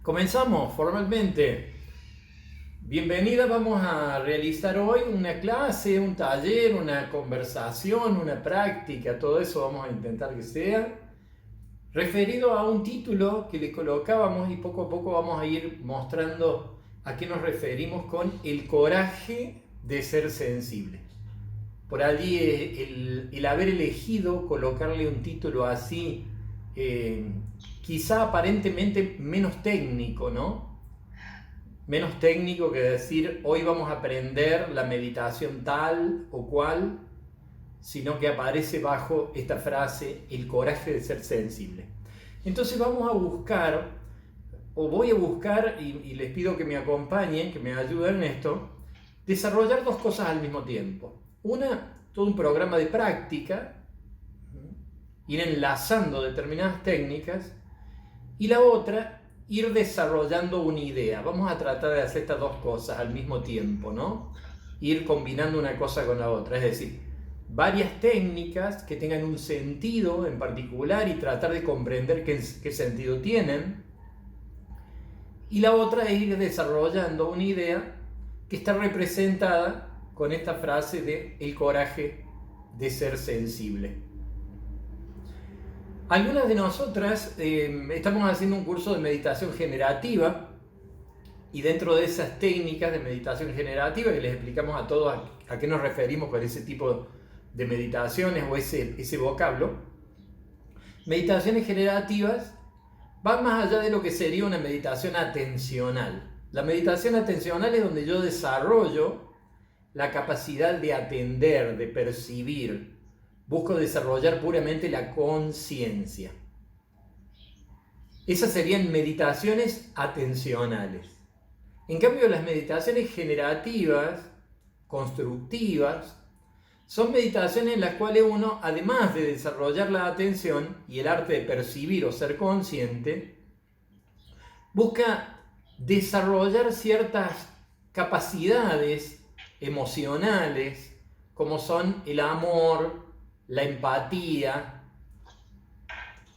Comenzamos formalmente. Bienvenida, vamos a realizar hoy una clase, un taller, una conversación, una práctica, todo eso vamos a intentar que sea referido a un título que le colocábamos y poco a poco vamos a ir mostrando a qué nos referimos con el coraje de ser sensible. Por allí el haber elegido colocarle un título así, quizá aparentemente menos técnico, ¿no? Menos técnico que decir hoy vamos a aprender la meditación tal o cual, sino que aparece bajo esta frase, el coraje de ser sensible. Entonces vamos a buscar, o voy a buscar, y les pido que me acompañen, que me ayuden en esto, desarrollar dos cosas al mismo tiempo. Una, todo un programa de práctica, ir enlazando determinadas técnicas, y la otra, ir desarrollando una idea. Vamos a tratar de hacer estas dos cosas al mismo tiempo, ¿no? Ir combinando una cosa con la otra, es decir, varias técnicas que tengan un sentido en particular y tratar de comprender qué sentido tienen. Y la otra es ir desarrollando una idea que está representada con esta frase de el coraje de ser sensible. Algunas de nosotras estamos haciendo un curso de meditación generativa y dentro de esas técnicas de meditación generativa que les explicamos a todos a qué nos referimos con ese tipo de meditaciones o ese vocablo, meditaciones generativas van más allá de lo que sería una meditación atencional. La meditación atencional es donde yo desarrollo la capacidad de atender, de percibir. Busco desarrollar puramente la conciencia. Esas serían meditaciones atencionales. En cambio, las meditaciones generativas, constructivas, son meditaciones en las cuales uno, además de desarrollar la atención y el arte de percibir o ser consciente, busca desarrollar ciertas capacidades emocionales, como son el amor, la empatía.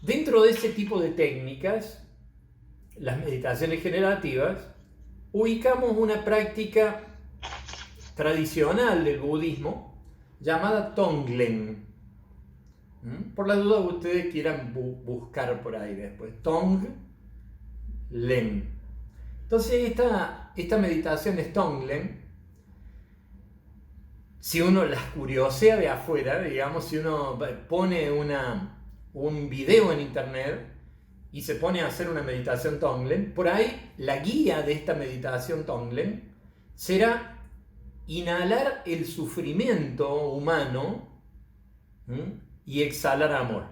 Dentro de ese tipo de técnicas, las meditaciones generativas, ubicamos una práctica tradicional del budismo llamada Tonglen. Por la duda ustedes quieran buscar por ahí después. Tonglen. Entonces esta meditación es Tonglen. Si uno las curiosea de afuera, digamos, si uno pone un video en internet y se pone a hacer una meditación Tonglen, por ahí la guía de esta meditación Tonglen será inhalar el sufrimiento humano y exhalar amor.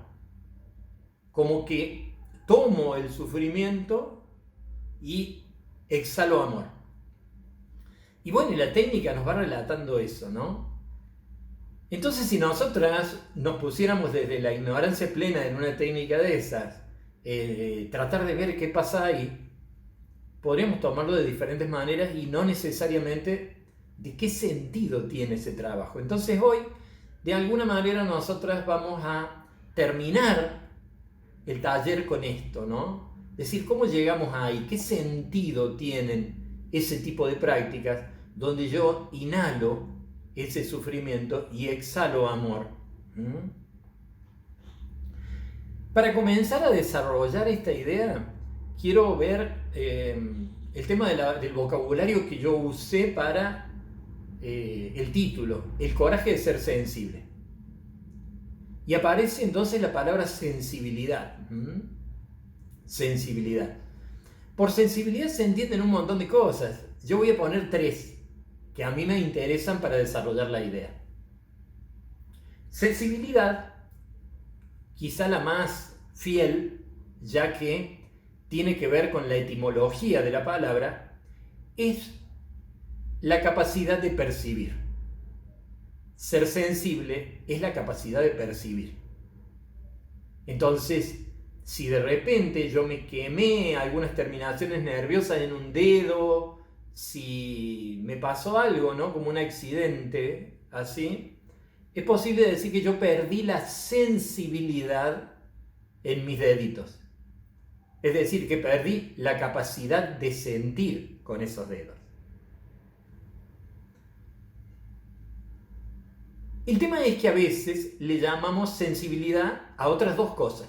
Como que tomo el sufrimiento y exhalo amor. Y bueno, y la técnica nos va relatando eso, ¿no? Entonces, si nosotras nos pusiéramos desde la ignorancia plena en una técnica de esas, tratar de ver qué pasa ahí, podríamos tomarlo de diferentes maneras y no necesariamente de qué sentido tiene ese trabajo. Entonces hoy, de alguna manera, nosotras vamos a terminar el taller con esto, ¿no? Es decir, ¿cómo llegamos ahí? ¿Qué sentido tienen ese tipo de prácticas donde yo inhalo ese sufrimiento y exhalo amor? Para comenzar a desarrollar esta idea, quiero ver el tema del vocabulario que yo usé para el título, el coraje de ser sensible. Y aparece entonces la palabra sensibilidad. Sensibilidad. Por sensibilidad se entienden un montón de cosas. Yo voy a poner 3 que a mí me interesan para desarrollar la idea. Sensibilidad, quizá la más fiel, ya que tiene que ver con la etimología de la palabra, es la capacidad de percibir. Ser sensible es la capacidad de percibir. Entonces, si de repente yo me quemé algunas terminaciones nerviosas en un dedo, si me pasó algo, ¿no? Como un accidente, así, es posible decir que yo perdí la sensibilidad en mis deditos. Es decir, que perdí la capacidad de sentir con esos dedos. El tema es que a veces le llamamos sensibilidad a otras dos cosas.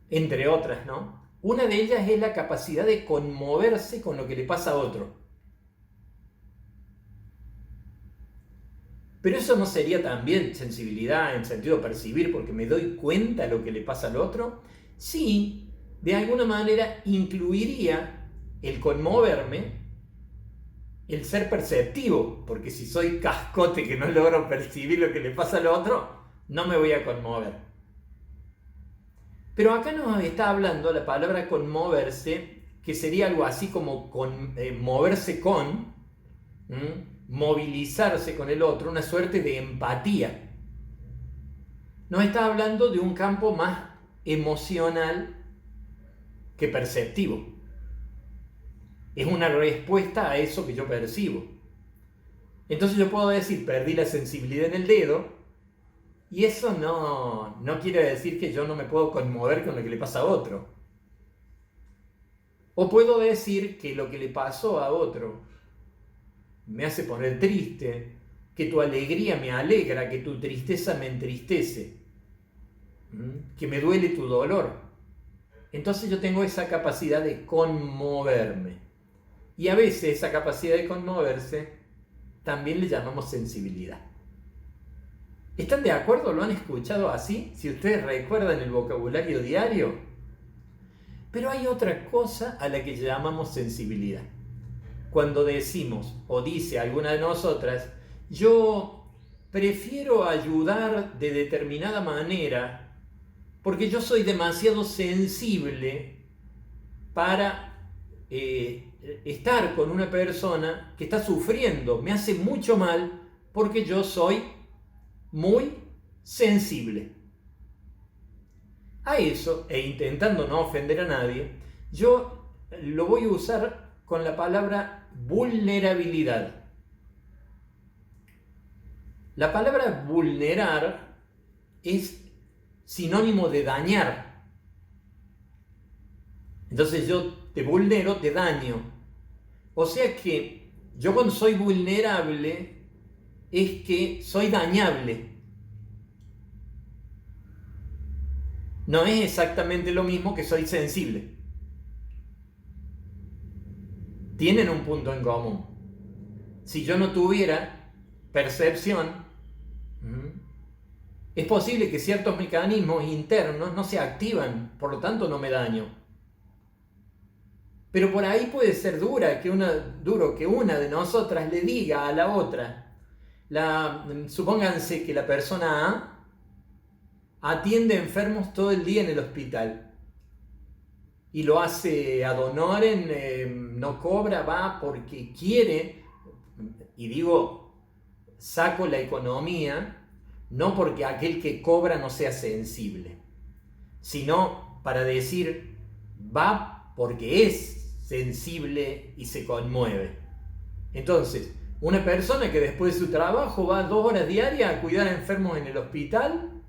Entre otras, ¿no? Una de ellas es la capacidad de conmoverse con lo que le pasa a otro. Pero eso no sería también sensibilidad en sentido de percibir, porque me doy cuenta de lo que le pasa al otro. Sí, de alguna manera incluiría el conmoverme, el ser perceptivo, porque si soy cascote que no logro percibir lo que le pasa al otro, no me voy a conmover. Pero acá nos está hablando la palabra conmoverse, que sería algo así como moverse con, movilizarse con el otro, una suerte de empatía. Nos está hablando de un campo más emocional que perceptivo. Es una respuesta a eso que yo percibo. Entonces yo puedo decir, perdí la sensibilidad en el dedo, y eso no quiere decir que yo no me puedo conmover con lo que le pasa a otro. O puedo decir que lo que le pasó a otro me hace poner triste, que tu alegría me alegra, que tu tristeza me entristece, que me duele tu dolor. Entonces yo tengo esa capacidad de conmoverme. Y a veces esa capacidad de conmoverse también le llamamos sensibilidad. ¿Están de acuerdo? ¿Lo han escuchado así? Si ustedes recuerdan el vocabulario diario. Pero hay otra cosa a la que llamamos sensibilidad. Cuando decimos o dice alguna de nosotras, yo prefiero ayudar de determinada manera porque yo soy demasiado sensible para estar con una persona que está sufriendo, me hace mucho mal porque yo soy muy sensible. A eso, e intentando no ofender a nadie, yo lo voy a usar con la palabra vulnerabilidad. La palabra vulnerar es sinónimo de dañar. Entonces yo te vulnero, te daño. O sea que yo cuando soy vulnerable es que soy dañable. No es exactamente lo mismo que soy sensible. Tienen un punto en común. Si yo no tuviera percepción, es posible que ciertos mecanismos internos no se activan, por lo tanto no me daño. Pero por ahí puede ser duro que una de nosotras le diga a la otra, supónganse que la persona A atiende enfermos todo el día en el hospital y lo hace ad honorem, no cobra, va porque quiere, y digo, saco la economía, no porque aquel que cobra no sea sensible, sino para decir, va porque es sensible y se conmueve. Entonces, una persona que después de su trabajo va 2 horas diarias a cuidar a enfermos en el hospital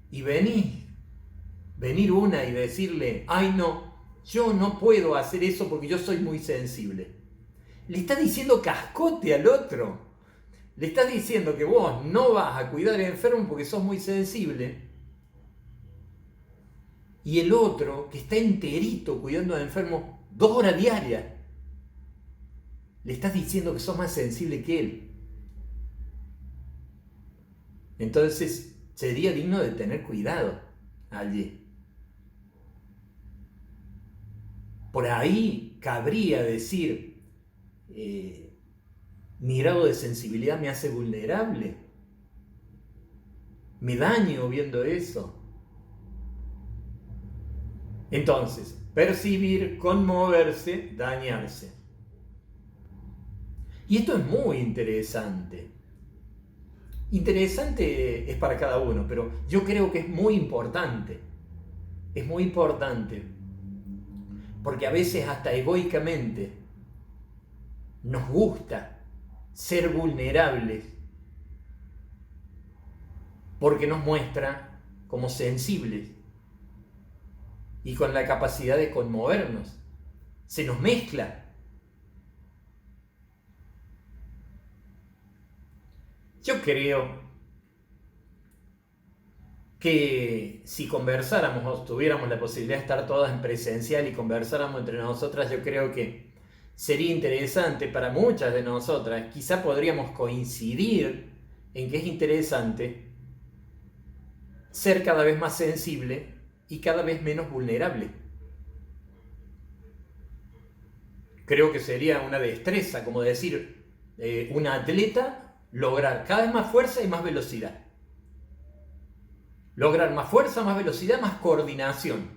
y venir una y decirle, ay no, yo no puedo hacer eso porque yo soy muy sensible. Le está diciendo cascote al otro. Le está diciendo que vos no vas a cuidar al enfermo porque sos muy sensible. Y el otro, que está enterito cuidando al enfermo 2 horas diarias, le estás diciendo que sos más sensible que él. Entonces sería digno de tener cuidado allí. Por ahí cabría decir, mi grado de sensibilidad me hace vulnerable. Me daño viendo eso. Entonces, percibir, conmoverse, dañarse. Y esto es muy interesante. Interesante es para cada uno, pero yo creo que es muy importante. Es muy importante. Porque a veces hasta egoicamente nos gusta ser vulnerables porque nos muestra como sensibles. y con la capacidad de conmovernos. Se nos mezcla. Yo creo que si conversáramos o tuviéramos la posibilidad de estar todas en presencial y conversáramos entre nosotras, yo creo que sería interesante para muchas de nosotras. Quizá podríamos coincidir en que es interesante ser cada vez más sensible y cada vez menos vulnerable. Creo que sería una destreza, como decir, un atleta lograr cada vez más fuerza y más velocidad. Lograr más fuerza, más velocidad, más coordinación.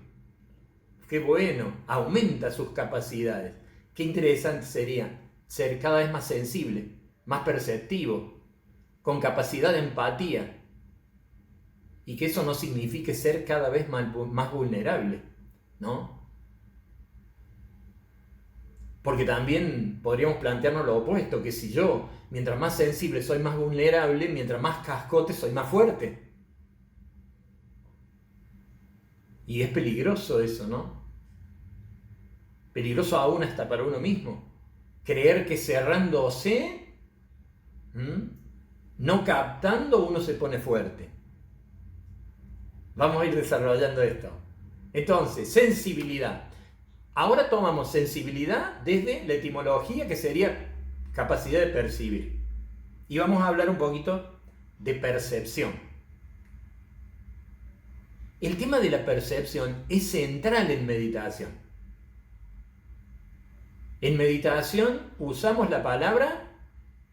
Qué bueno, aumenta sus capacidades. Qué interesante sería ser cada vez más sensible, más perceptivo, con capacidad de empatía. Y que eso no signifique ser cada vez más vulnerable, ¿no? Porque también podríamos plantearnos lo opuesto, que si yo, mientras más sensible, soy más vulnerable, mientras más cascote, soy más fuerte. Y es peligroso eso, ¿no? Peligroso aún hasta para uno mismo. Creer que cerrándose, no captando, uno se pone fuerte. Vamos a ir desarrollando esto. Entonces, sensibilidad. Ahora tomamos sensibilidad desde la etimología, que sería capacidad de percibir. Y vamos a hablar un poquito de percepción. El tema de la percepción es central en meditación. En meditación usamos la palabra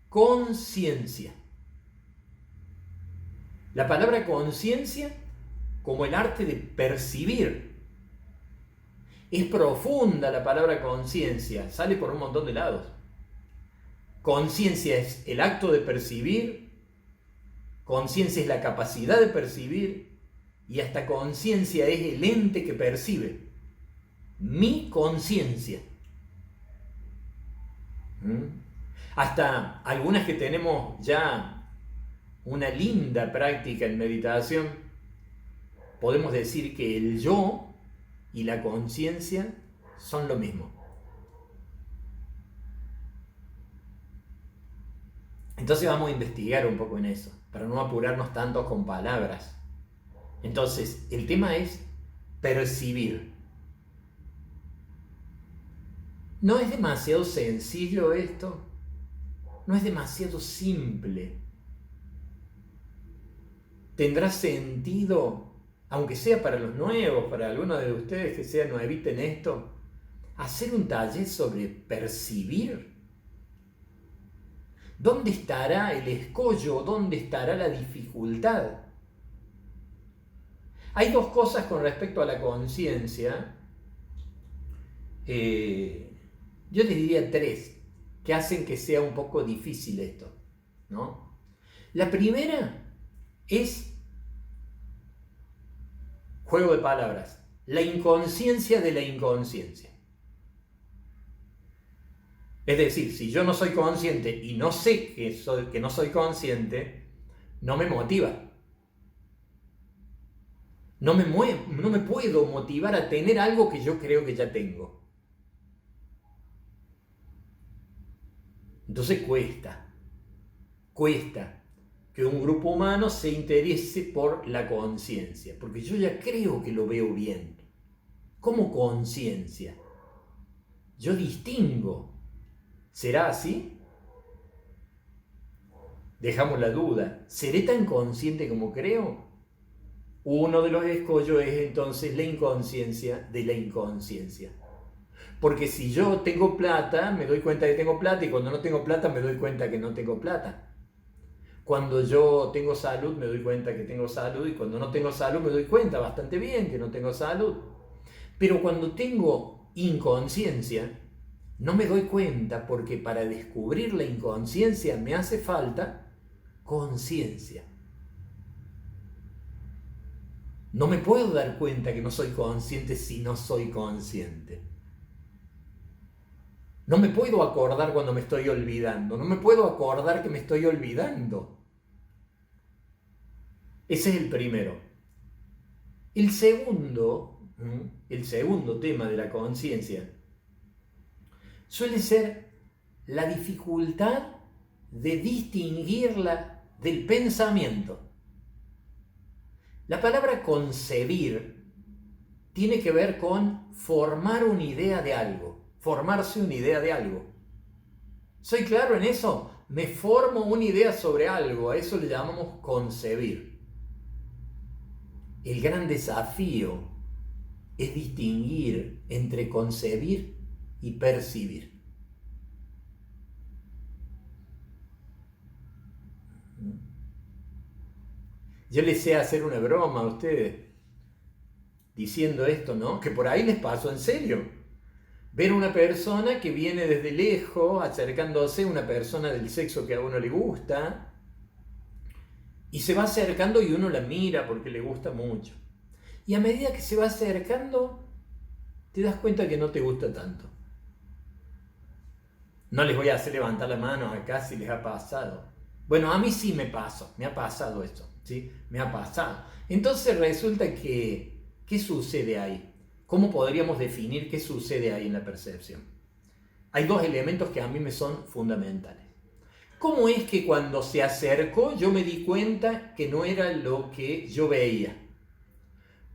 conciencia. La palabra conciencia como el arte de percibir. Es profunda la palabra conciencia, sale por un montón de lados. Conciencia es el acto de percibir, conciencia es la capacidad de percibir, y hasta conciencia es el ente que percibe. Mi conciencia. Hasta algunas que tenemos ya una linda práctica en meditación, podemos decir que el yo y la conciencia son lo mismo. Entonces vamos a investigar un poco en eso, para no apurarnos tanto con palabras. Entonces, el tema es percibir. ¿No es demasiado sencillo esto? ¿No es demasiado simple? ¿Tendrá sentido, aunque sea para los nuevos, para algunos de ustedes que sean nuevitos en esto, hacer un taller sobre percibir? ¿Dónde estará el escollo? ¿Dónde estará la dificultad? Hay dos cosas con respecto a la conciencia, yo les diría tres, que hacen que sea un poco difícil esto, ¿no? La primera es, juego de palabras, la inconsciencia de la inconsciencia. Es decir, si yo no soy consciente y no sé que no soy consciente, no me motiva. No me puedo motivar a tener algo que yo creo que ya tengo. Entonces cuesta que un grupo humano se interese por la conciencia, porque yo ya creo que lo veo bien. ¿Cómo conciencia? Yo distingo. ¿Será así? Dejamos la duda. ¿Seré tan consciente como creo? Uno de los escollos es entonces la inconsciencia de la inconsciencia. Porque si yo tengo plata, me doy cuenta que tengo plata, y cuando no tengo plata me doy cuenta que no tengo plata. Cuando yo tengo salud me doy cuenta que tengo salud, y cuando no tengo salud me doy cuenta bastante bien que no tengo salud. Pero cuando tengo inconsciencia, no me doy cuenta, porque para descubrir la inconsciencia me hace falta conciencia. No me puedo dar cuenta que no soy consciente si no soy consciente. No me puedo acordar cuando me estoy olvidando. No me puedo acordar que me estoy olvidando. Ese es el primero. El segundo, el segundo tema de la conciencia, suele ser la dificultad de distinguirla del pensamiento. La palabra concebir tiene que ver con formar una idea de algo, formarse una idea de algo. ¿Soy claro en eso? Me formo una idea sobre algo, a eso le llamamos concebir. El gran desafío es distinguir entre concebir y percibir. Yo les sé hacer una broma a ustedes diciendo esto, ¿no? Que por ahí les pasó en serio. Ver una persona que viene desde lejos, acercándose a una persona del sexo que a uno le gusta, y se va acercando y uno la mira porque le gusta mucho. Y a medida que se va acercando, te das cuenta que no te gusta tanto. No les voy a hacer levantar la mano acá si les ha pasado. Bueno, a mí sí me ha pasado eso, ¿sí? Me ha pasado. Entonces resulta que, ¿qué sucede ahí? ¿Cómo podríamos definir qué sucede ahí en la percepción? Hay dos elementos que a mí me son fundamentales. ¿Cómo es que cuando se acercó yo me di cuenta que no era lo que yo veía?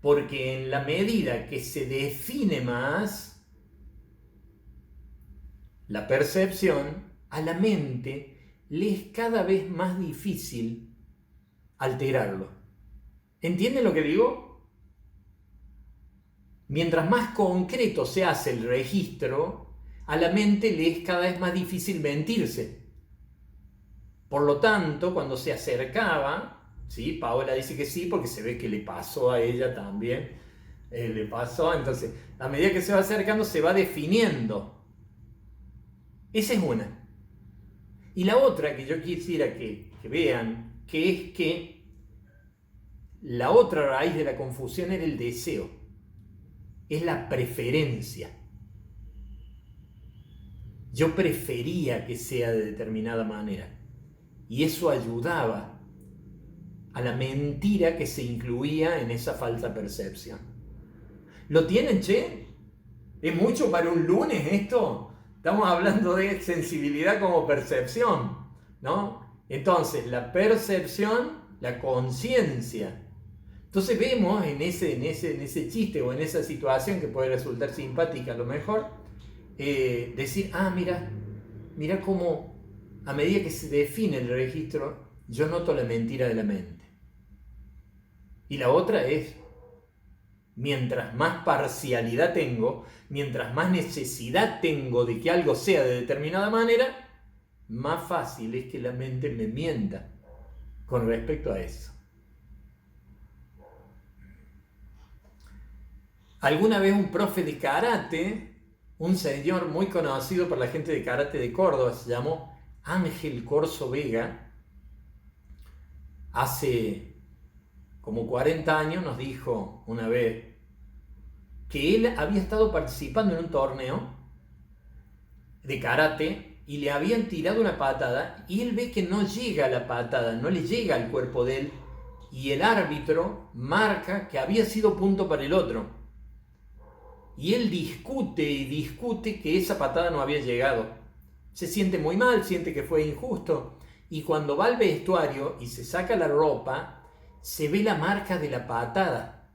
Porque en la medida que se define más la percepción, a la mente le es cada vez más difícil alterarlo. ¿Entienden lo que digo? Mientras más concreto se hace el registro, a la mente le es cada vez más difícil mentirse. Por lo tanto, cuando se acercaba, ¿sí? Paola dice que sí, porque se ve que le pasó a ella también. Le pasó, entonces, a medida que se va acercando, se va definiendo. Esa es una. Y la otra que yo quisiera que vean, que es que la otra raíz de la confusión era el deseo. Es la preferencia. Yo prefería que sea de determinada manera. Y eso ayudaba a la mentira que se incluía en esa falsa percepción. ¿Lo tienen, che? ¿Es mucho para un lunes esto? Estamos hablando de sensibilidad como percepción, ¿no? Entonces, la percepción, la conciencia. Entonces vemos en ese chiste o en esa situación que puede resultar simpática a lo mejor, decir, mira cómo a medida que se define el registro, yo noto la mentira de la mente. Y la otra es, mientras más parcialidad tengo, mientras más necesidad tengo de que algo sea de determinada manera, más fácil es que la mente me mienta con respecto a eso. Alguna vez un profe de karate, un señor muy conocido por la gente de karate de Córdoba, se llamó Ángel Corso Vega, hace como 40 años nos dijo una vez que él había estado participando en un torneo de karate y le habían tirado una patada y él ve que no llega a la patada, no le llega al cuerpo de él y el árbitro marca que había sido punto para el otro. Y él discute y discute que esa patada no había llegado. Se siente muy mal, siente que fue injusto. Y cuando va al vestuario y se saca la ropa, se ve la marca de la patada.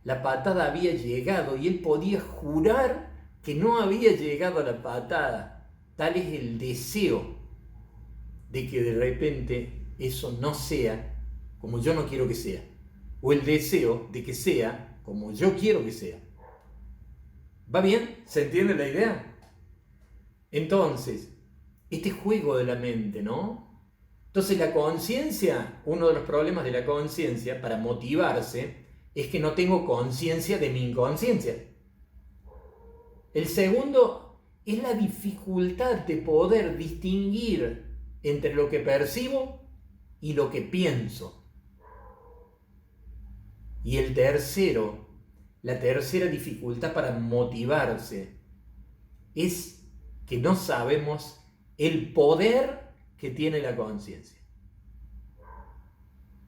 La patada había llegado y él podía jurar que no había llegado a la patada. Tal es el deseo de que de repente eso no sea como yo no quiero que sea. O el deseo de que sea como yo quiero que sea. ¿Va bien? ¿Se entiende la idea? Entonces, este juego de la mente, ¿no? Entonces la conciencia, uno de los problemas de la conciencia para motivarse es que no tengo conciencia de mi inconsciencia. El segundo es la dificultad de poder distinguir entre lo que percibo y lo que pienso. Y el tercero, la tercera dificultad para motivarse es que no sabemos el poder que tiene la conciencia.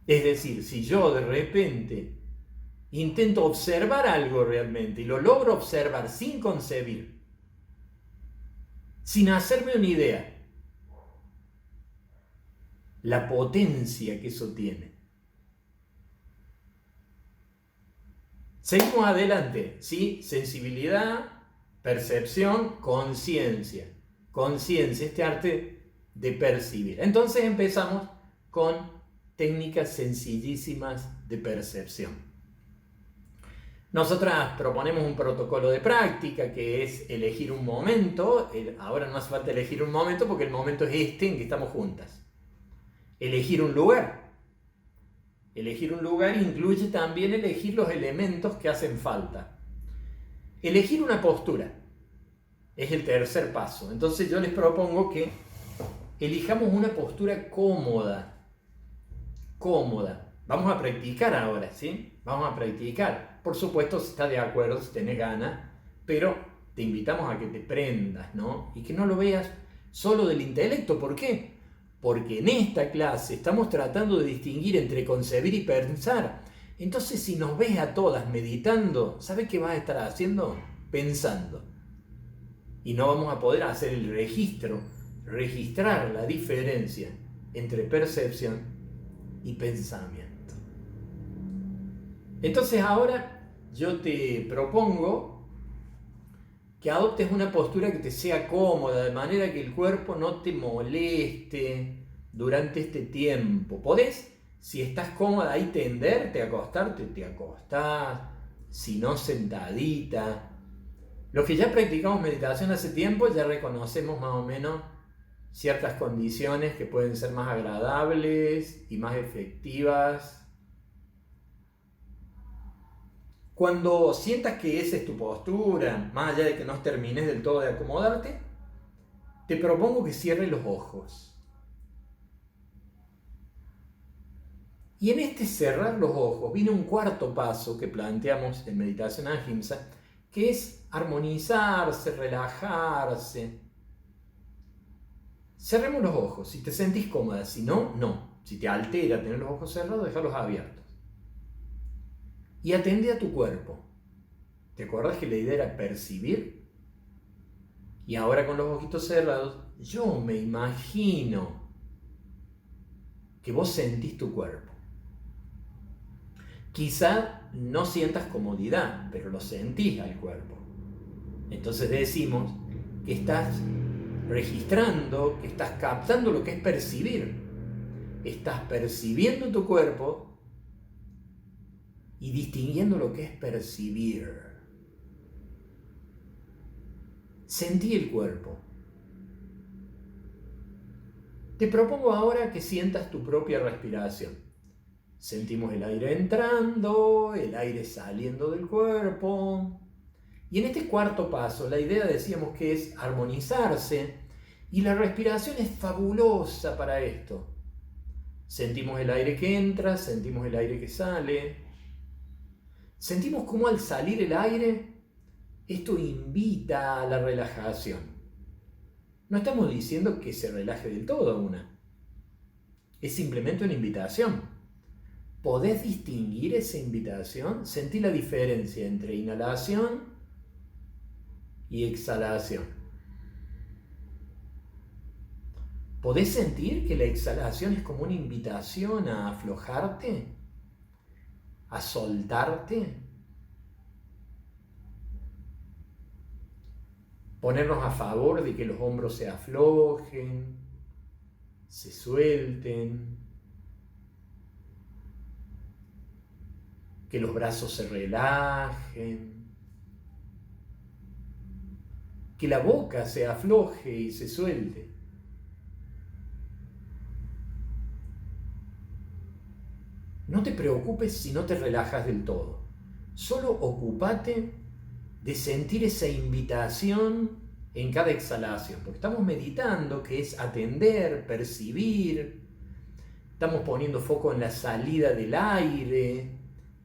Es decir, si yo de repente Intento observar algo realmente y lo logro observar sin concebir, sin hacerme una idea. La potencia que eso tiene. Seguimos adelante, ¿sí? Sensibilidad, percepción, conciencia. Conciencia, este arte de percibir. Entonces empezamos con técnicas sencillísimas de percepción. Nosotras proponemos un protocolo de práctica que es elegir un momento. Ahora no hace falta elegir un momento porque el momento es este en que estamos juntas. Elegir un lugar. Elegir un lugar incluye también elegir los elementos que hacen falta. Elegir una postura es el tercer paso. Entonces yo les propongo que elijamos una postura cómoda. Cómoda. Vamos a practicar ahora, ¿sí? Vamos a practicar. Por supuesto, si estás de acuerdo, si tenés ganas, pero te invitamos a que te prendas, ¿no? Y que no lo veas solo del intelecto. ¿Por qué? Porque en esta clase estamos tratando de distinguir entre concebir y pensar. Entonces, si nos ves a todas meditando, ¿sabes qué vas a estar haciendo? Pensando. Y no vamos a poder hacer el registro, registrar la diferencia entre percepción y pensamiento. Entonces ahora yo te propongo que adoptes una postura que te sea cómoda, de manera que el cuerpo no te moleste durante este tiempo. Podés, si estás cómoda ahí, tenderte, acostarte, te acostás, si no sentadita. Los que ya practicamos meditación hace tiempo ya reconocemos más o menos ciertas condiciones que pueden ser más agradables y más efectivas. Cuando sientas que esa es tu postura, más allá de que no termines del todo de acomodarte, te propongo que cierres los ojos. Y en este cerrar los ojos viene un cuarto paso que planteamos en Meditación Ahimsa, que es armonizarse, relajarse. Cerremos los ojos, si te sentís cómoda, si no, no. Si te altera tener los ojos cerrados, déjalos abiertos. Y atende a tu cuerpo. ¿Te acuerdas que la idea era percibir? Y ahora con los ojitos cerrados, yo me imagino que vos sentís tu cuerpo. Quizá no sientas comodidad, pero lo sentís al cuerpo. Entonces decimos que estás registrando, que estás captando lo que es percibir. Estás percibiendo tu cuerpo y distinguiendo lo que es percibir. Sentí el cuerpo. Te propongo ahora que sientas tu propia respiración. Sentimos el aire entrando, el aire saliendo del cuerpo. Y en este cuarto paso, la idea decíamos que es armonizarse, y la respiración es fabulosa para esto. Sentimos el aire que entra, sentimos el aire que sale. Sentimos cómo al salir el aire, esto invita a la relajación. No estamos diciendo que se relaje del todo una. Es simplemente una invitación. ¿Podés distinguir esa invitación? Sentí la diferencia entre inhalación y exhalación. ¿Podés sentir que la exhalación es como una invitación a aflojarte? ¿A soltarte? Ponernos a favor de que los hombros se aflojen, se suelten, que los brazos se relajen, que la boca se afloje y se suelte. No te preocupes si no te relajas del todo. Solo ocúpate de sentir esa invitación en cada exhalación, porque estamos meditando, que es atender, percibir. Estamos poniendo foco en la salida del aire,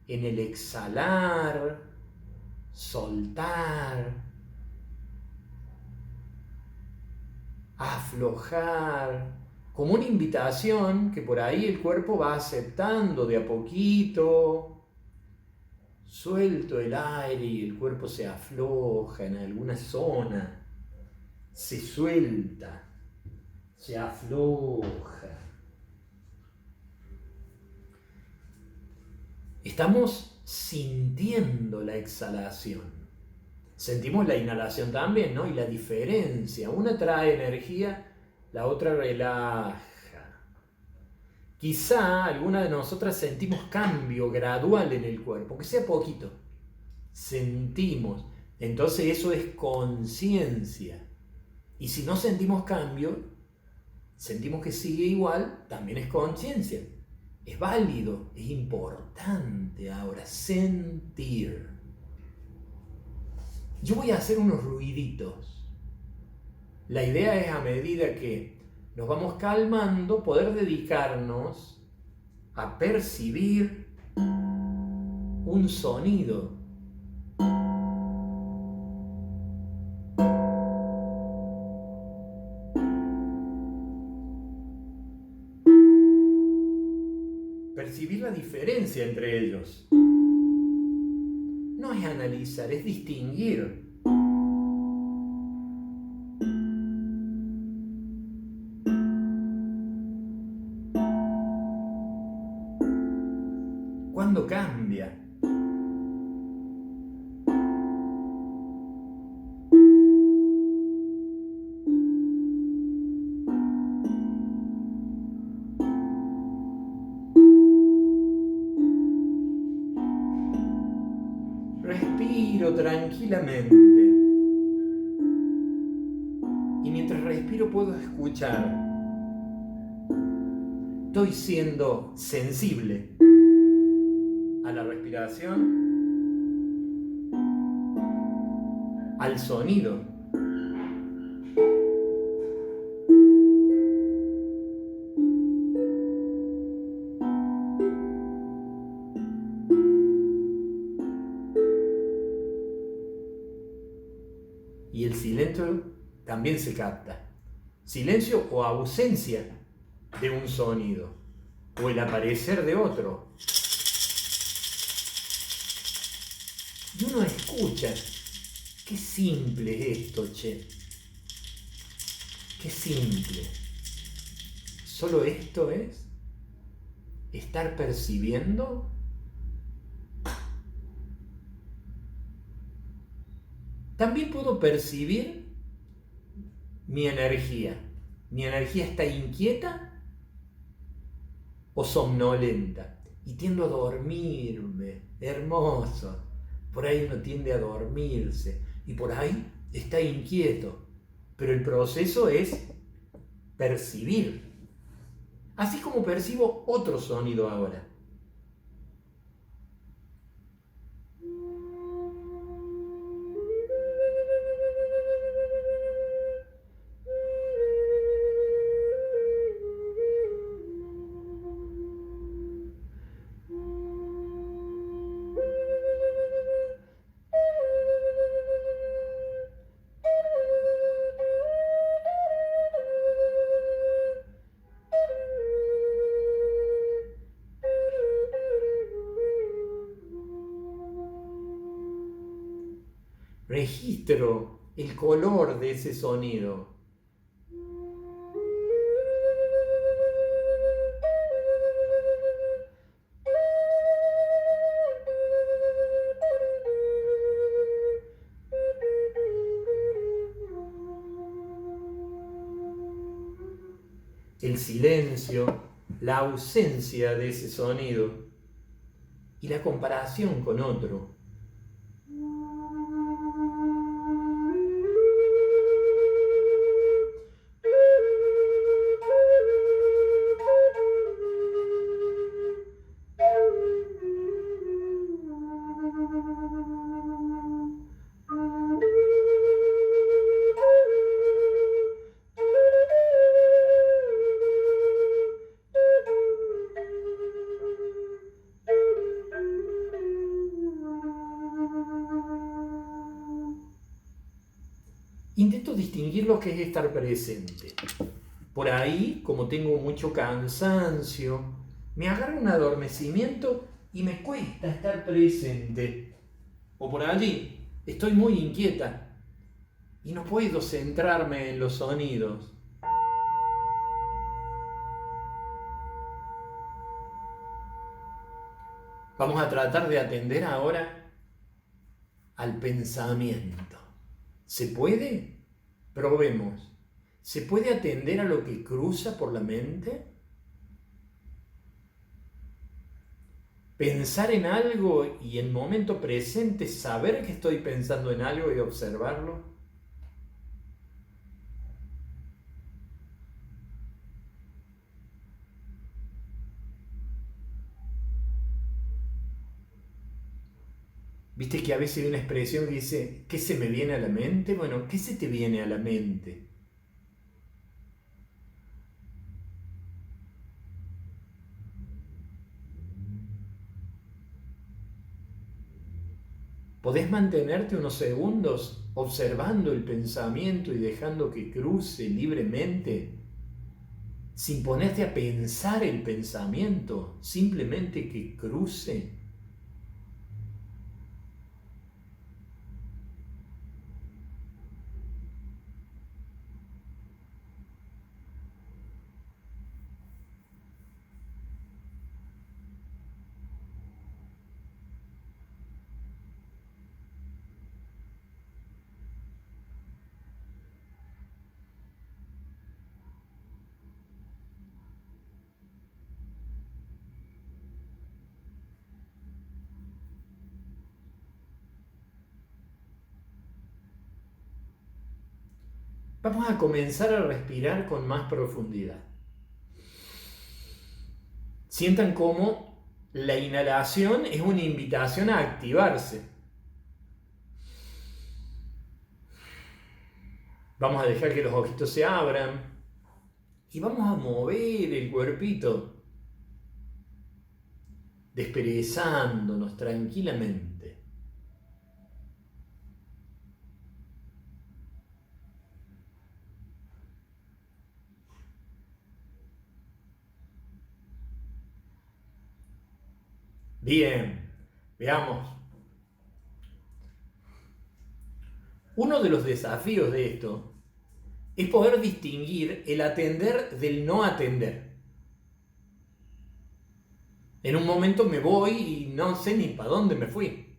en el exhalar, soltar, aflojar, como una invitación que por ahí el cuerpo va aceptando de a poquito, suelto el aire y el cuerpo se afloja en alguna zona, se suelta, se afloja. Estamos sintiendo la exhalación. Sentimos la inhalación también, ¿no? Y la diferencia. Una trae energía, la otra relaja. Quizá alguna de nosotras sentimos cambio gradual en el cuerpo, que sea poquito. Sentimos. Entonces eso es conciencia. Y si no sentimos cambio, sentimos que sigue igual, también es conciencia. Es válido, es importante ahora sentir. Yo voy a hacer unos ruiditos. La idea es, a medida que nos vamos calmando, poder dedicarnos a percibir un sonido. Percibir la diferencia entre ellos. No es analizar, es distinguir. ¿Cuándo cambia? Respiro tranquilamente. Y mientras respiro puedo escuchar. Estoy siendo sensible a la respiración, al sonido. Y el silencio también se capta. Silencio o ausencia de un sonido, o el aparecer de otro. Y uno escucha. Qué simple es esto, che. Qué simple. Solo esto es estar percibiendo. También puedo percibir mi energía. ¿Mi energía está inquieta o somnolenta? Y tiendo a dormirme. Hermoso. Por ahí uno tiende a dormirse. Y por ahí está inquieto. Pero el proceso es percibir. Así como percibo otro sonido ahora. Registro el color de ese sonido. El silencio, la ausencia de ese sonido y la comparación con otro. Intento distinguir lo que es estar presente. Por ahí, como tengo mucho cansancio, me agarra un adormecimiento y me cuesta estar presente. O por allí, estoy muy inquieta y no puedo centrarme en los sonidos. Vamos a tratar de atender ahora al pensamiento. ¿Se puede? Probemos. ¿Se puede atender a lo que cruza por la mente? Pensar en algo y en momento presente saber que estoy pensando en algo y observarlo. ¿Viste que a veces hay una expresión que dice, ¿qué se me viene a la mente? Bueno, ¿qué se te viene a la mente? ¿Podés mantenerte unos segundos observando el pensamiento y dejando que cruce libremente? Sin ponerte a pensar el pensamiento, simplemente que cruce. Vamos a comenzar a respirar con más profundidad. Sientan cómo la inhalación es una invitación a activarse. Vamos a dejar que los ojitos se abran y vamos a mover el cuerpito, desperezándonos tranquilamente. Bien, veamos. Uno de los desafíos de esto es poder distinguir el atender del no atender. En un momento me voy y no sé ni para dónde me fui.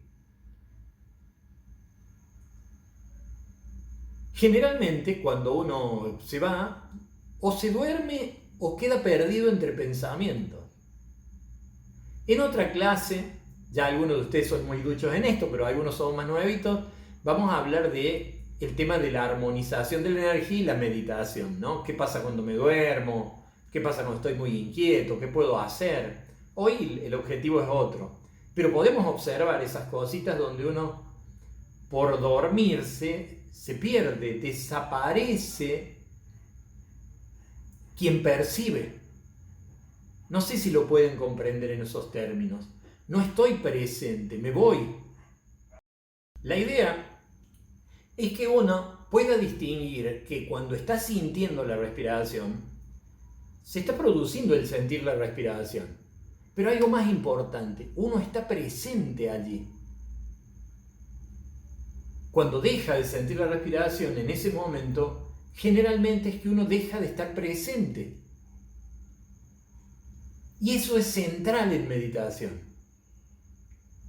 Generalmente cuando uno se va, o se duerme o queda perdido entre pensamientos. En otra clase, ya algunos de ustedes son muy duchos en esto, pero algunos son más nuevitos, vamos a hablar de el tema de la armonización de la energía y la meditación, ¿no? ¿Qué pasa cuando me duermo? ¿Qué pasa cuando estoy muy inquieto? ¿Qué puedo hacer? Hoy el objetivo es otro, pero podemos observar esas cositas donde uno, por dormirse, se pierde, desaparece quien percibe. No sé si lo pueden comprender en esos términos. No estoy presente, me voy. La idea es que uno pueda distinguir que cuando está sintiendo la respiración, se está produciendo el sentir la respiración. Pero algo más importante, uno está presente allí. Cuando deja de sentir la respiración en ese momento, generalmente es que uno deja de estar presente. Y eso es central en meditación.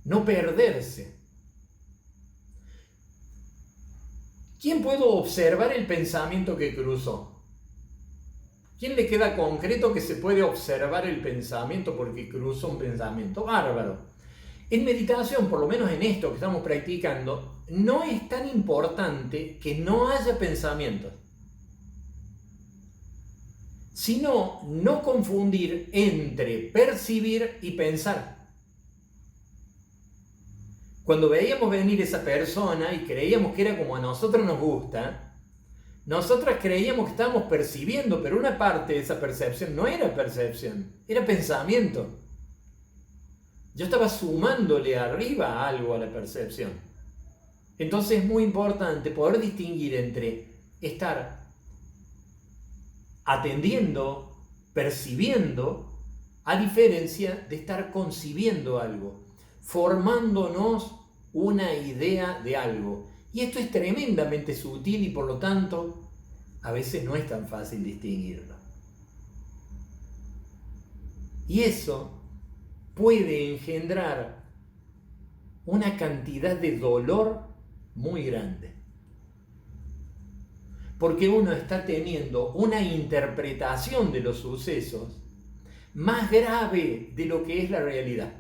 No perderse. ¿Quién puede observar el pensamiento que cruzó? ¿Quién le queda concreto que se puede observar el pensamiento porque cruzó un pensamiento? Bárbaro. En meditación, por lo menos en esto que estamos practicando, no es tan importante que no haya pensamientos, sino no confundir entre percibir y pensar. Cuando veíamos venir esa persona y creíamos que era como a nosotros nos gusta, nosotras creíamos que estábamos percibiendo, pero una parte de esa percepción no era percepción, era pensamiento. Yo estaba sumándole arriba algo a la percepción. Entonces es muy importante poder distinguir entre estar atendiendo, percibiendo a diferencia de estar concibiendo algo, formándonos una idea de algo. Y esto es tremendamente sutil y por lo tanto a veces no es tan fácil distinguirlo. Y eso puede engendrar una cantidad de dolor muy grande. Porque uno está teniendo una interpretación de los sucesos más grave de lo que es la realidad.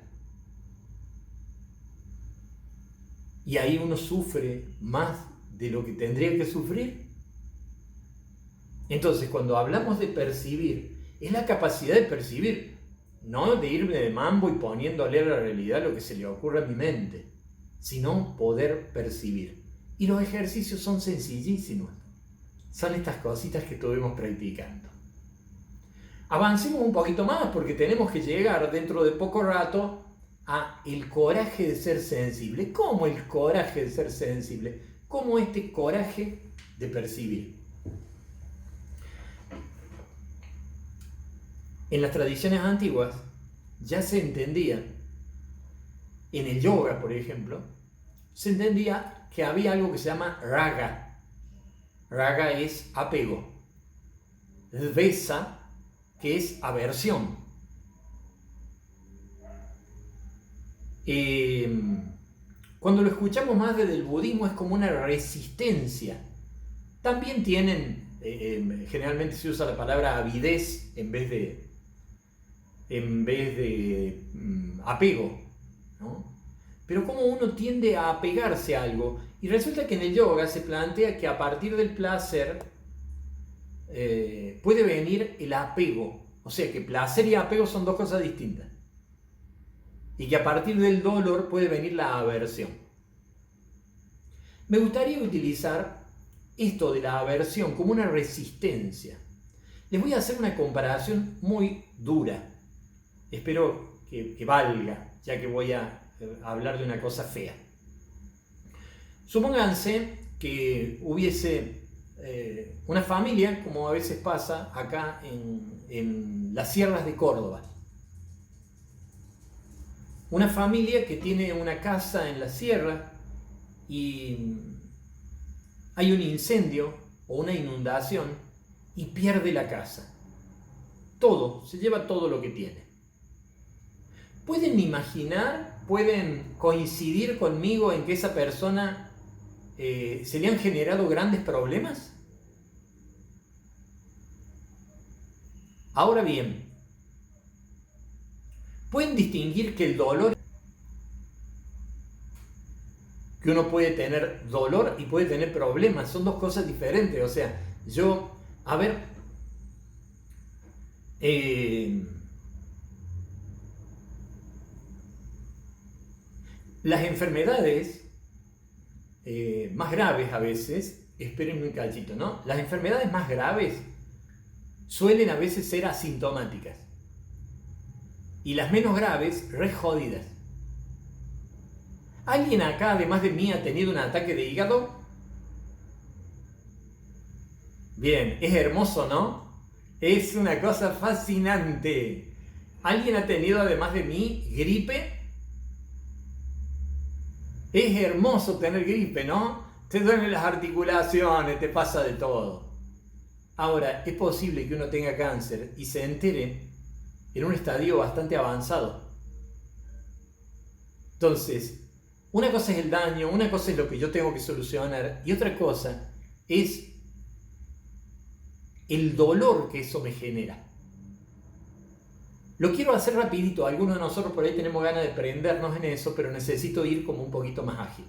Y ahí uno sufre más de lo que tendría que sufrir. Entonces, cuando hablamos de percibir, es la capacidad de percibir, no de irme de mambo y poniéndole a la realidad lo que se le ocurre a mi mente, sino poder percibir. Y los ejercicios son sencillísimos. Son estas cositas que estuvimos practicando. Avancemos un poquito más porque tenemos que llegar dentro de poco rato a el coraje de ser sensible. ¿Cómo el coraje de ser sensible? ¿Cómo este coraje de percibir? En las tradiciones antiguas ya se entendía, en el yoga por ejemplo, se entendía que había algo que se llama raga. Raga es apego. Dvesa, que es aversión. Cuando lo escuchamos más desde el budismo es como una resistencia. También tienen, generalmente se usa la palabra avidez en vez de apego, ¿no? Pero como uno tiende a apegarse a algo, y resulta que en el yoga se plantea que a partir del placer puede venir el apego, o sea que placer y apego son dos cosas distintas, y que a partir del dolor puede venir la aversión. Me gustaría utilizar esto de la aversión como una resistencia. Les voy a hacer una comparación muy dura. Espero que valga, ya que voy a hablar de una cosa fea. Supónganse que hubiese una familia, como a veces pasa acá en las sierras de Córdoba. Una familia que tiene una casa en la sierra y hay un incendio o una inundación y pierde la casa. Todo, se lleva todo lo que tiene. ¿Pueden imaginar, pueden coincidir conmigo en que esa persona se le han generado grandes problemas? Ahora bien, ¿pueden distinguir que el dolor, que uno puede tener dolor y puede tener problemas, son dos cosas diferentes? O sea, las enfermedades más graves a veces, espérenme un cachito, ¿no? Las enfermedades más graves suelen a veces ser asintomáticas y las menos graves, re jodidas. ¿Alguien acá, además de mí, ha tenido un ataque de hígado? Bien, es hermoso, ¿no? Es una cosa fascinante. ¿Alguien ha tenido, además de mí, gripe? Es hermoso tener gripe, ¿no? Te duelen las articulaciones, te pasa de todo. Ahora, es posible que uno tenga cáncer y se entere en un estadio bastante avanzado. Entonces, una cosa es el daño, una cosa es lo que yo tengo que solucionar y otra cosa es el dolor que eso me genera. Lo quiero hacer rapidito, algunos de nosotros por ahí tenemos ganas de prendernos en eso, pero necesito ir como un poquito más ágil.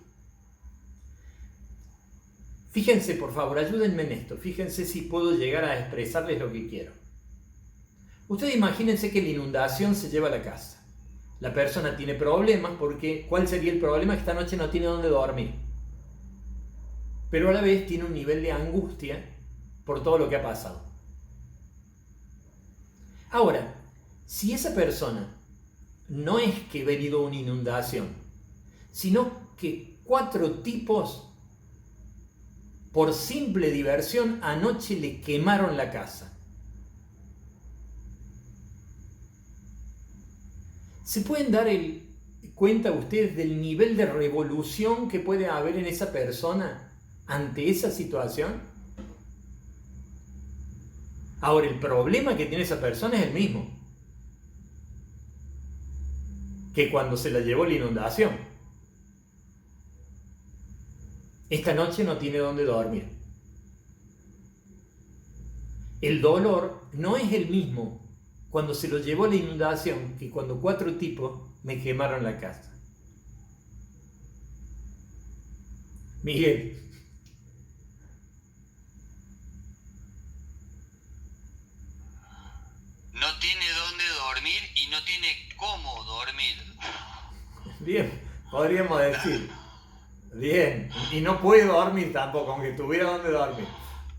Fíjense, por favor, ayúdenme en esto, fíjense si puedo llegar a expresarles lo que quiero. Ustedes imagínense que la inundación se lleva a la casa. La persona tiene problemas porque, ¿cuál sería el problema? Que esta noche no tiene dónde dormir. Pero a la vez tiene un nivel de angustia por todo lo que ha pasado. Ahora, si esa persona no es que ha venido una inundación, sino que 4 tipos por simple diversión anoche le quemaron la casa. ¿Se pueden dar cuenta ustedes del nivel de revolución que puede haber en esa persona ante esa situación? Ahora, el problema que tiene esa persona es el mismo que cuando se la llevó la inundación. Esta noche no tiene dónde dormir. El dolor no es el mismo cuando se lo llevó la inundación que cuando 4 tipos me quemaron la casa. Miguel. No tiene dónde dormir y no tiene cómo dormir. Bien, podríamos decir. Bien, y no puede dormir tampoco, aunque tuviera dónde dormir.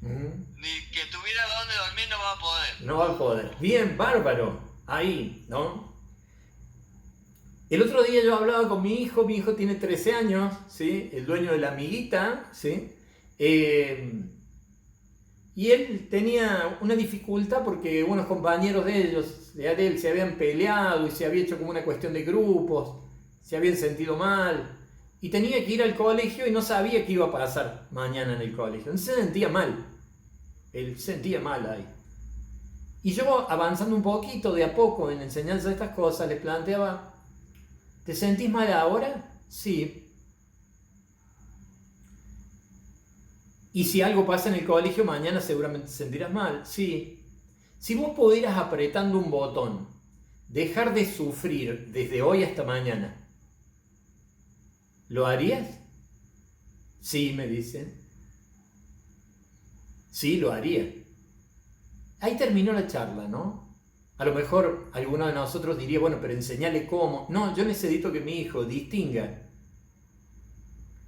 Ni que tuviera dónde dormir no va a poder. No va a poder. Bien, bárbaro. Ahí, ¿no? El otro día yo hablaba con mi hijo tiene 13 años, ¿sí? El dueño de la amiguita, ¿sí? Y él tenía una dificultad porque unos compañeros de él se habían peleado y se había hecho como una cuestión de grupos, se habían sentido mal y tenía que ir al colegio y no sabía qué iba a pasar mañana en el colegio. Entonces se sentía mal, él se sentía mal ahí. Y yo, avanzando un poquito de a poco en la enseñanza de estas cosas, les planteaba: ¿te sentís mal ahora? Sí. Y si algo pasa en el colegio, mañana seguramente te sentirás mal. Sí. Si vos pudieras, apretando un botón, dejar de sufrir desde hoy hasta mañana, ¿lo harías? Sí, me dicen. Sí, lo haría. Ahí terminó la charla, ¿no? A lo mejor alguno de nosotros diría: bueno, pero enseñale cómo. No, yo necesito que mi hijo distinga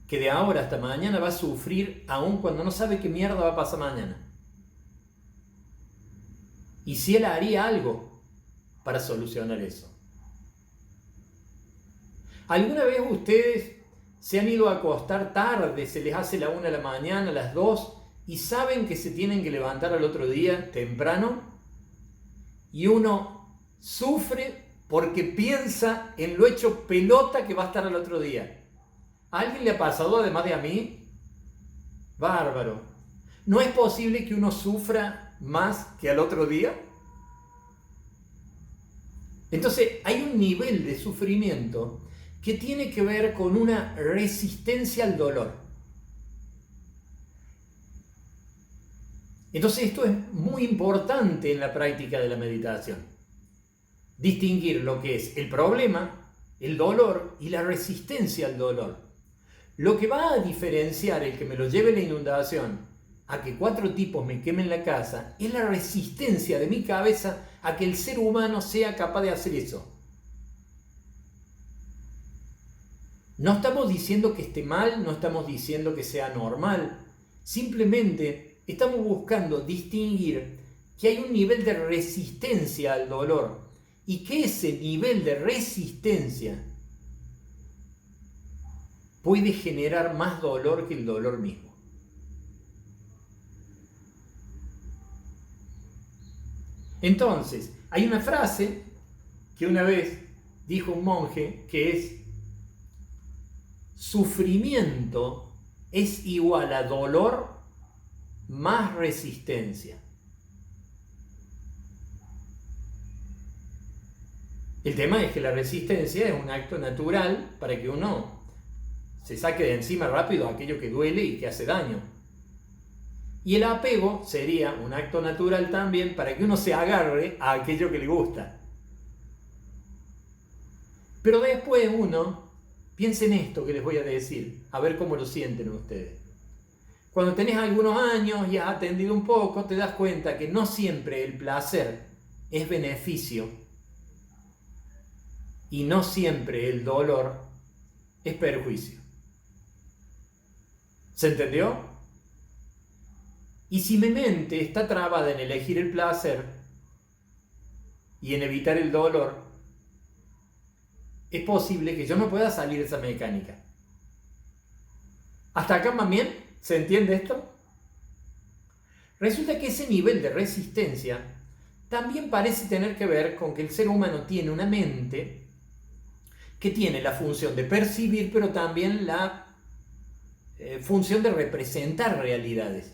que de ahora hasta mañana va a sufrir aun cuando no sabe qué mierda va a pasar mañana. Y si él haría algo para solucionar eso. ¿Alguna vez ustedes se han ido a acostar tarde, se les hace la 1 de la mañana, las 2, y saben que se tienen que levantar al otro día temprano? Y uno sufre porque piensa en lo hecho pelota que va a estar al otro día. ¿A alguien le ha pasado además de a mí? Bárbaro. ¿No es posible que uno sufra más que al otro día? Entonces hay un nivel de sufrimiento que tiene que ver con una resistencia al dolor. Entonces esto es muy importante en la práctica de la meditación. Distinguir lo que es el problema, el dolor y la resistencia al dolor. Lo que va a diferenciar el que me lo lleve la inundación a que 4 tipos me quemen la casa es la resistencia de mi cabeza a que el ser humano sea capaz de hacer eso. No estamos diciendo que esté mal, no estamos diciendo que sea normal. Simplemente estamos buscando distinguir que hay un nivel de resistencia al dolor y que ese nivel de resistencia puede generar más dolor que el dolor mismo. Entonces, hay una frase que una vez dijo un monje que es: sufrimiento es igual a dolor más resistencia. El tema es que la resistencia es un acto natural para que uno se saque de encima rápido aquello que duele y que hace daño. Y el apego sería un acto natural también para que uno se agarre a aquello que le gusta. Pero después uno, piensen esto que les voy a decir, a ver cómo lo sienten ustedes. Cuando tenés algunos años y has atendido un poco, te das cuenta que no siempre el placer es beneficio y no siempre el dolor es perjuicio. ¿Se entendió? Y si mi mente está trabada en elegir el placer y en evitar el dolor, es posible que yo no pueda salir de esa mecánica. ¿Hasta acá más bien? ¿Se entiende esto? Resulta que ese nivel de resistencia también parece tener que ver con que el ser humano tiene una mente que tiene la función de percibir, pero también la función de representar realidades.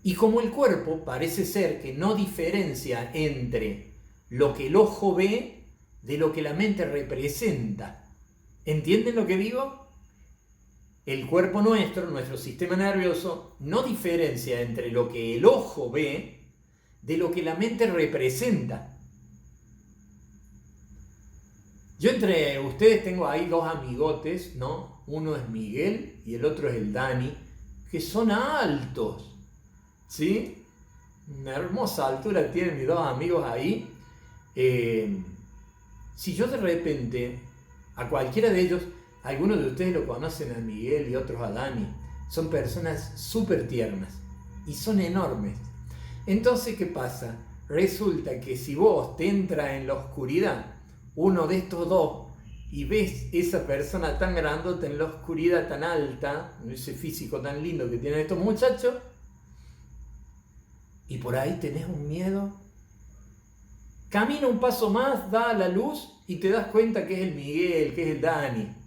Y como el cuerpo parece ser que no diferencia entre lo que el ojo ve de lo que la mente representa. ¿Entienden lo que digo? El cuerpo nuestro sistema nervioso, no diferencia entre lo que el ojo ve de lo que la mente representa. Yo entre ustedes tengo ahí dos amigotes, ¿no? Uno es Miguel y el otro es el Dani, que son altos, ¿sí? Una hermosa altura tienen mis dos amigos ahí. Si yo de repente, a cualquiera de ellos, algunos de ustedes lo conocen a Miguel y otros a Dani, son personas súper tiernas y son enormes. Entonces, ¿qué pasa? Resulta que si vos te entra en la oscuridad uno de estos dos y ves esa persona tan grandota en la oscuridad tan alta, ese físico tan lindo que tienen estos muchachos, y por ahí tenés un miedo, camina un paso más, da a la luz y te das cuenta que es el Miguel, que es el Dani.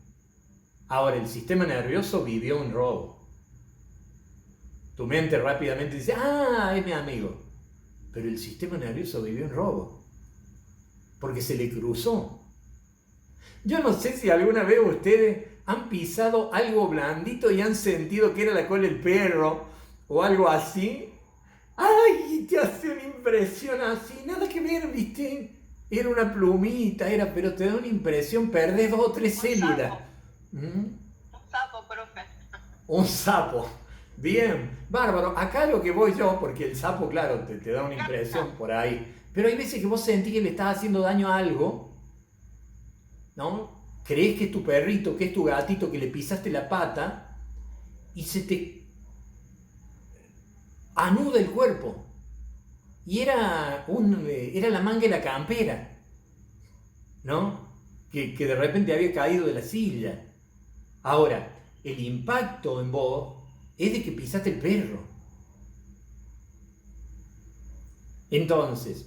Ahora, el sistema nervioso vivió un robo. Tu mente rápidamente dice, es mi amigo. Pero el sistema nervioso vivió un robo. Porque se le cruzó. Yo no sé si alguna vez ustedes han pisado algo blandito y han sentido que era la cola del perro o algo así. ¡Ay! Te hace una impresión así. Nada que ver, ¿viste? Era una plumita, pero te da una impresión, perdés 2 o 3 células. Un sapo, profe. Un sapo. Bien, bárbaro. Acá lo que voy yo, porque el sapo, claro, te da una impresión por ahí. Pero hay veces que vos sentís que le estás haciendo daño a algo, ¿no? Crees que es tu perrito, que es tu gatito, que le pisaste la pata y se te anuda el cuerpo. Y era la manga de la campera, ¿no? Que de repente había caído de la silla. Ahora, el impacto en vos es de que pisaste el perro. Entonces,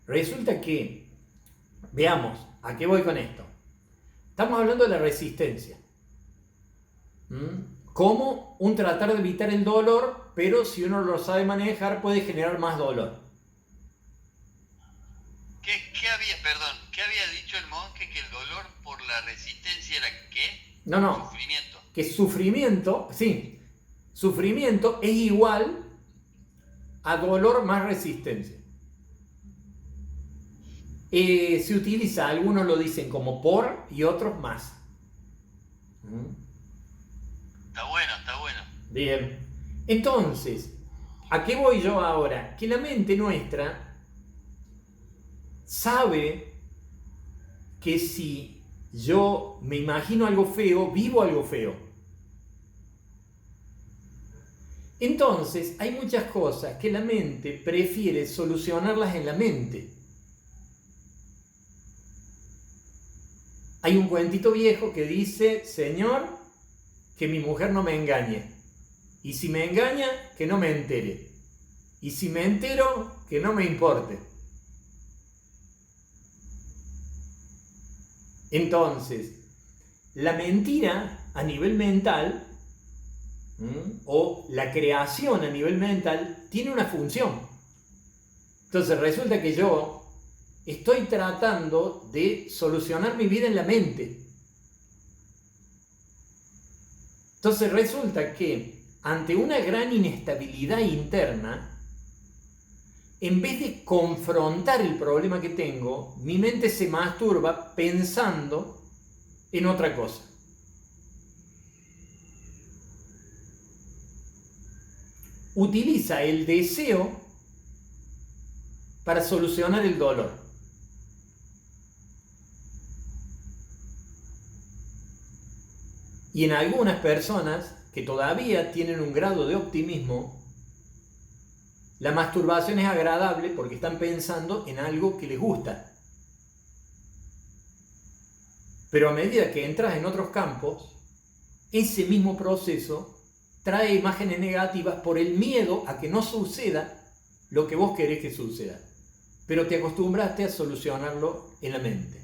resulta que, veamos, ¿a qué voy con esto? Estamos hablando de la resistencia. Como un tratar de evitar el dolor, pero si uno lo sabe manejar puede generar más dolor. ¿Qué había dicho el monje? Que el dolor por la resistencia era ¿qué? No. Sufrimiento. Que sufrimiento es igual a dolor más resistencia. Se utiliza, algunos lo dicen como por y otros más. Está bueno. Bien. Entonces, ¿a qué voy yo ahora? Que la mente nuestra sabe que si yo me imagino algo feo, vivo algo feo. Entonces, hay muchas cosas que la mente prefiere solucionarlas en la mente. Hay un cuentito viejo que dice, Señor, que mi mujer no me engañe. Y si me engaña, que no me entere. Y si me entero, que no me importe. Entonces, la mentira a nivel mental, o la creación a nivel mental, tiene una función. Entonces resulta que yo estoy tratando de solucionar mi vida en la mente. Entonces resulta que ante una gran inestabilidad interna, en vez de confrontar el problema que tengo, mi mente se masturba pensando en otra cosa. Utiliza el deseo para solucionar el dolor. Y en algunas personas que todavía tienen un grado de optimismo, la masturbación es agradable porque están pensando en algo que les gusta. Pero a medida que entras en otros campos, ese mismo proceso trae imágenes negativas por el miedo a que no suceda lo que vos querés que suceda. pero te acostumbraste a solucionarlo en la mente.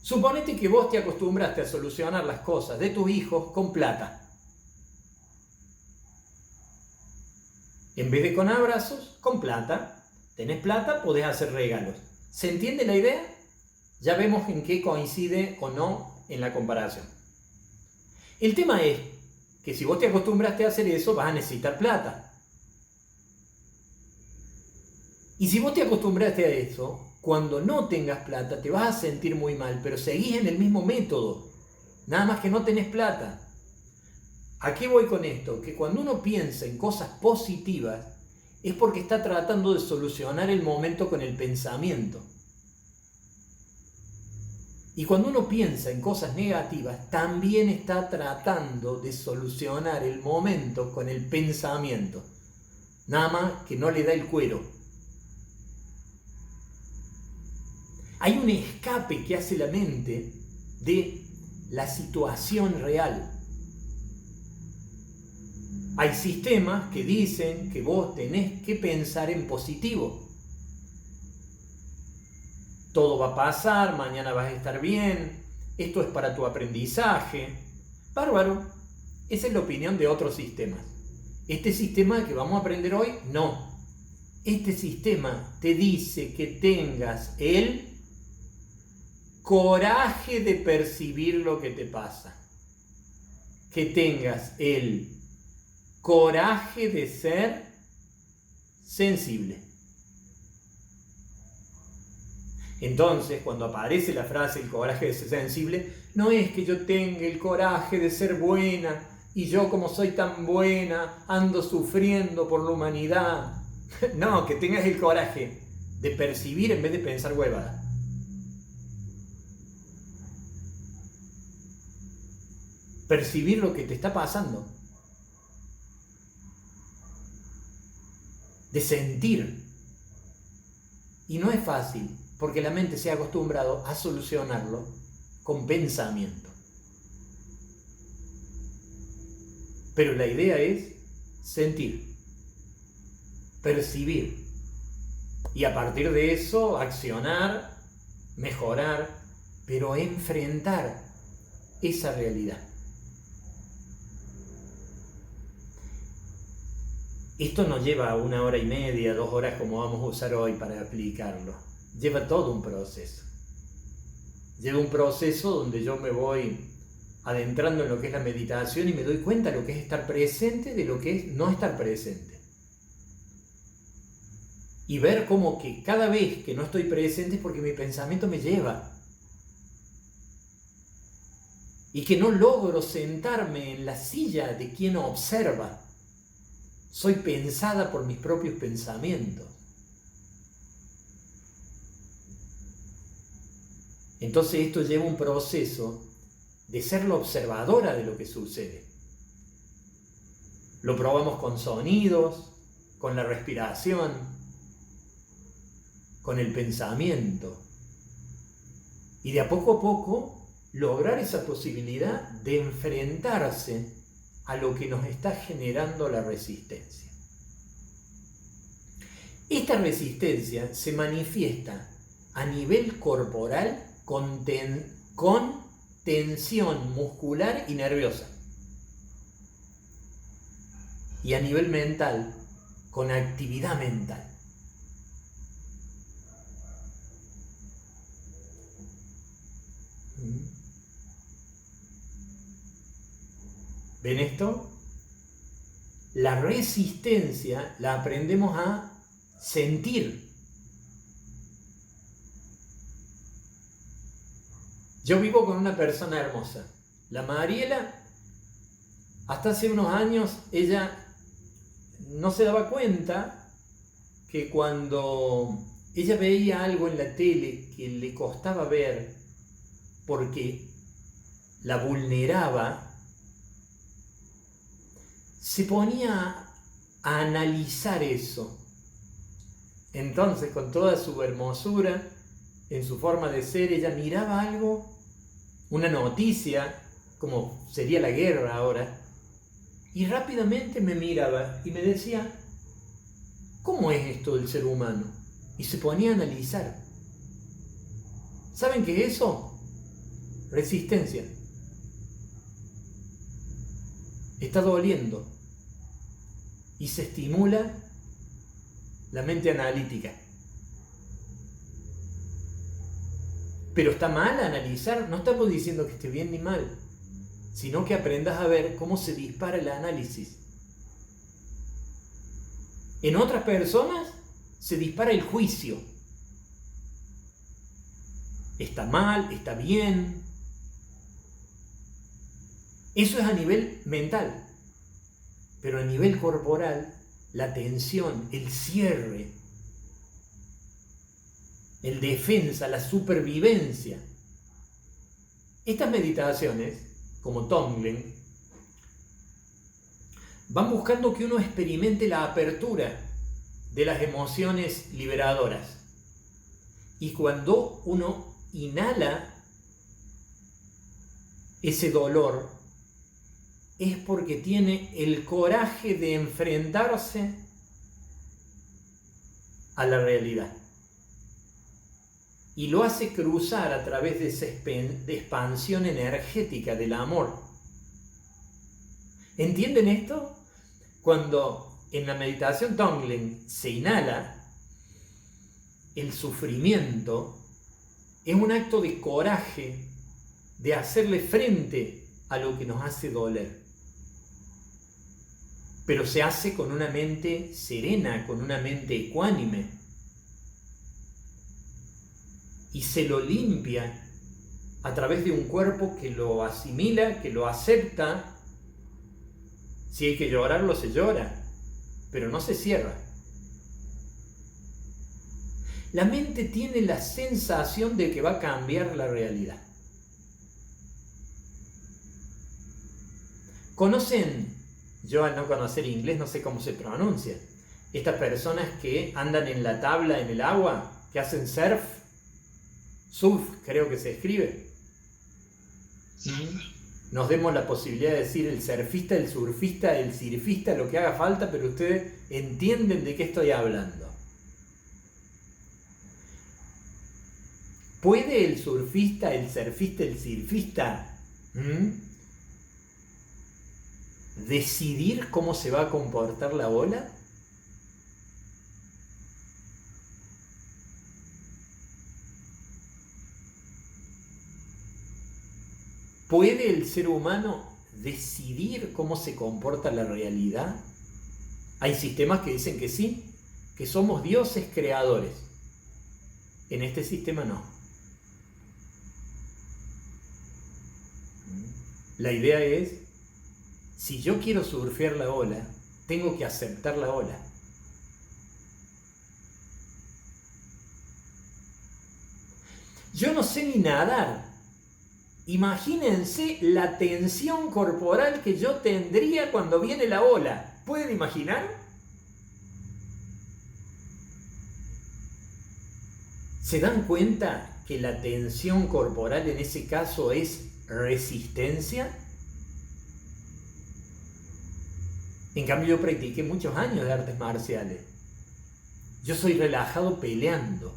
Suponete que vos te acostumbraste a solucionar las cosas de tus hijos con plata. En vez de con abrazos, con plata. Tenés plata, podés hacer regalos. ¿Se entiende la idea? Ya vemos en qué coincide o no en la comparación. El tema es que si vos te acostumbraste a hacer eso, vas a necesitar plata. Y si vos te acostumbraste a eso, cuando no tengas plata te vas a sentir muy mal, pero seguís en el mismo método. Nada más que no tenés plata. ¿A qué voy con esto? Que cuando uno piensa en cosas positivas, es porque está tratando de solucionar el momento con el pensamiento. Y cuando uno piensa en cosas negativas, también está tratando de solucionar el momento con el pensamiento. Nada más que no le da el cuero. Hay un escape que hace la mente de la situación real. Hay sistemas que dicen que vos tenés que pensar en positivo. Todo va a pasar, mañana vas a estar bien, esto es para tu aprendizaje. Bárbaro, esa es la opinión de otros sistemas. Este sistema que vamos a aprender hoy, no. Este sistema te dice que tengas el coraje de percibir lo que te pasa. Que tengas el coraje de ser sensible. Entonces, cuando aparece la frase el coraje de ser sensible, no es que yo tenga el coraje de ser buena y yo como soy tan buena ando sufriendo por la humanidad. No, que tengas el coraje de percibir en vez de pensar huevada. Percibir lo que te está pasando. De sentir. Y no es fácil, porque la mente se ha acostumbrado a solucionarlo con pensamiento. Pero la idea es sentir, percibir, y a partir de eso accionar, mejorar, pero enfrentar esa realidad. Esto no lleva 1 hora y media, 2 horas como vamos a usar hoy para aplicarlo. Lleva todo un proceso. Lleva un proceso donde yo me voy adentrando en lo que es la meditación y me doy cuenta de lo que es estar presente de lo que es no estar presente. Y ver cómo que cada vez que no estoy presente es porque mi pensamiento me lleva. Y que no logro sentarme en la silla de quien observa. Soy pensada por mis propios pensamientos. Entonces esto lleva un proceso de ser la observadora de lo que sucede. Lo probamos con sonidos, con la respiración, con el pensamiento. Y de a poco lograr esa posibilidad de enfrentarse a lo que nos está generando la resistencia. Esta resistencia se manifiesta a nivel corporal con tensión muscular y nerviosa. Y a nivel mental, con actividad mental. ¿Ven esto? La resistencia la aprendemos a sentir. Yo vivo con una persona hermosa. La Mariela, hasta hace unos años, ella no se daba cuenta que cuando ella veía algo en la tele que le costaba ver porque la vulneraba, se ponía a analizar eso. Entonces, con toda su hermosura, en su forma de ser, ella miraba algo, una noticia, como sería la guerra ahora, y rápidamente me miraba y me decía, ¿cómo es esto del ser humano? Y se ponía a analizar. ¿Saben qué es eso? Resistencia. Está doliendo. Y se estimula la mente analítica. Pero está mal analizar. No estamos diciendo que esté bien ni mal, sino que aprendas a ver cómo se dispara el análisis. En otras personas se dispara el juicio. Está mal, está bien. Eso es a nivel mental. Pero a nivel corporal, la tensión, el cierre, el defensa, la supervivencia. Estas meditaciones, como Tonglen, van buscando que uno experimente la apertura de las emociones liberadoras. Y cuando uno inhala ese dolor, es porque tiene el coraje de enfrentarse a la realidad. Y lo hace cruzar a través de esa expansión energética del amor. ¿Entienden esto? Cuando en la meditación Tonglen se inhala, el sufrimiento es un acto de coraje, de hacerle frente a lo que nos hace doler. Pero se hace con una mente serena, con una mente ecuánime. Y se lo limpia a través de un cuerpo que lo asimila, que lo acepta. Si hay que llorarlo, se llora, pero no se cierra. La mente tiene la sensación de que va a cambiar la realidad. ¿Conocen? Yo al no conocer inglés no sé cómo se pronuncia. Estas personas que andan en la tabla en el agua, que hacen surf creo que se escribe. Nos demos la posibilidad de decir el surfista, el surfista, lo que haga falta, pero ustedes entienden de qué estoy hablando. ¿Puede el surfista, el surfista decidir cómo se va a comportar la ola? ¿Puede el ser humano decidir cómo se comporta la realidad? Hay sistemas que dicen que sí, que somos dioses creadores. En este sistema no. La idea es, si yo quiero surfear la ola, tengo que aceptar la ola. Yo no sé ni nadar. Imagínense la tensión corporal que yo tendría cuando viene la ola. ¿Pueden imaginar? ¿Se dan cuenta que la tensión corporal en ese caso es resistencia? En cambio, yo practiqué muchos años de artes marciales. Yo soy relajado peleando.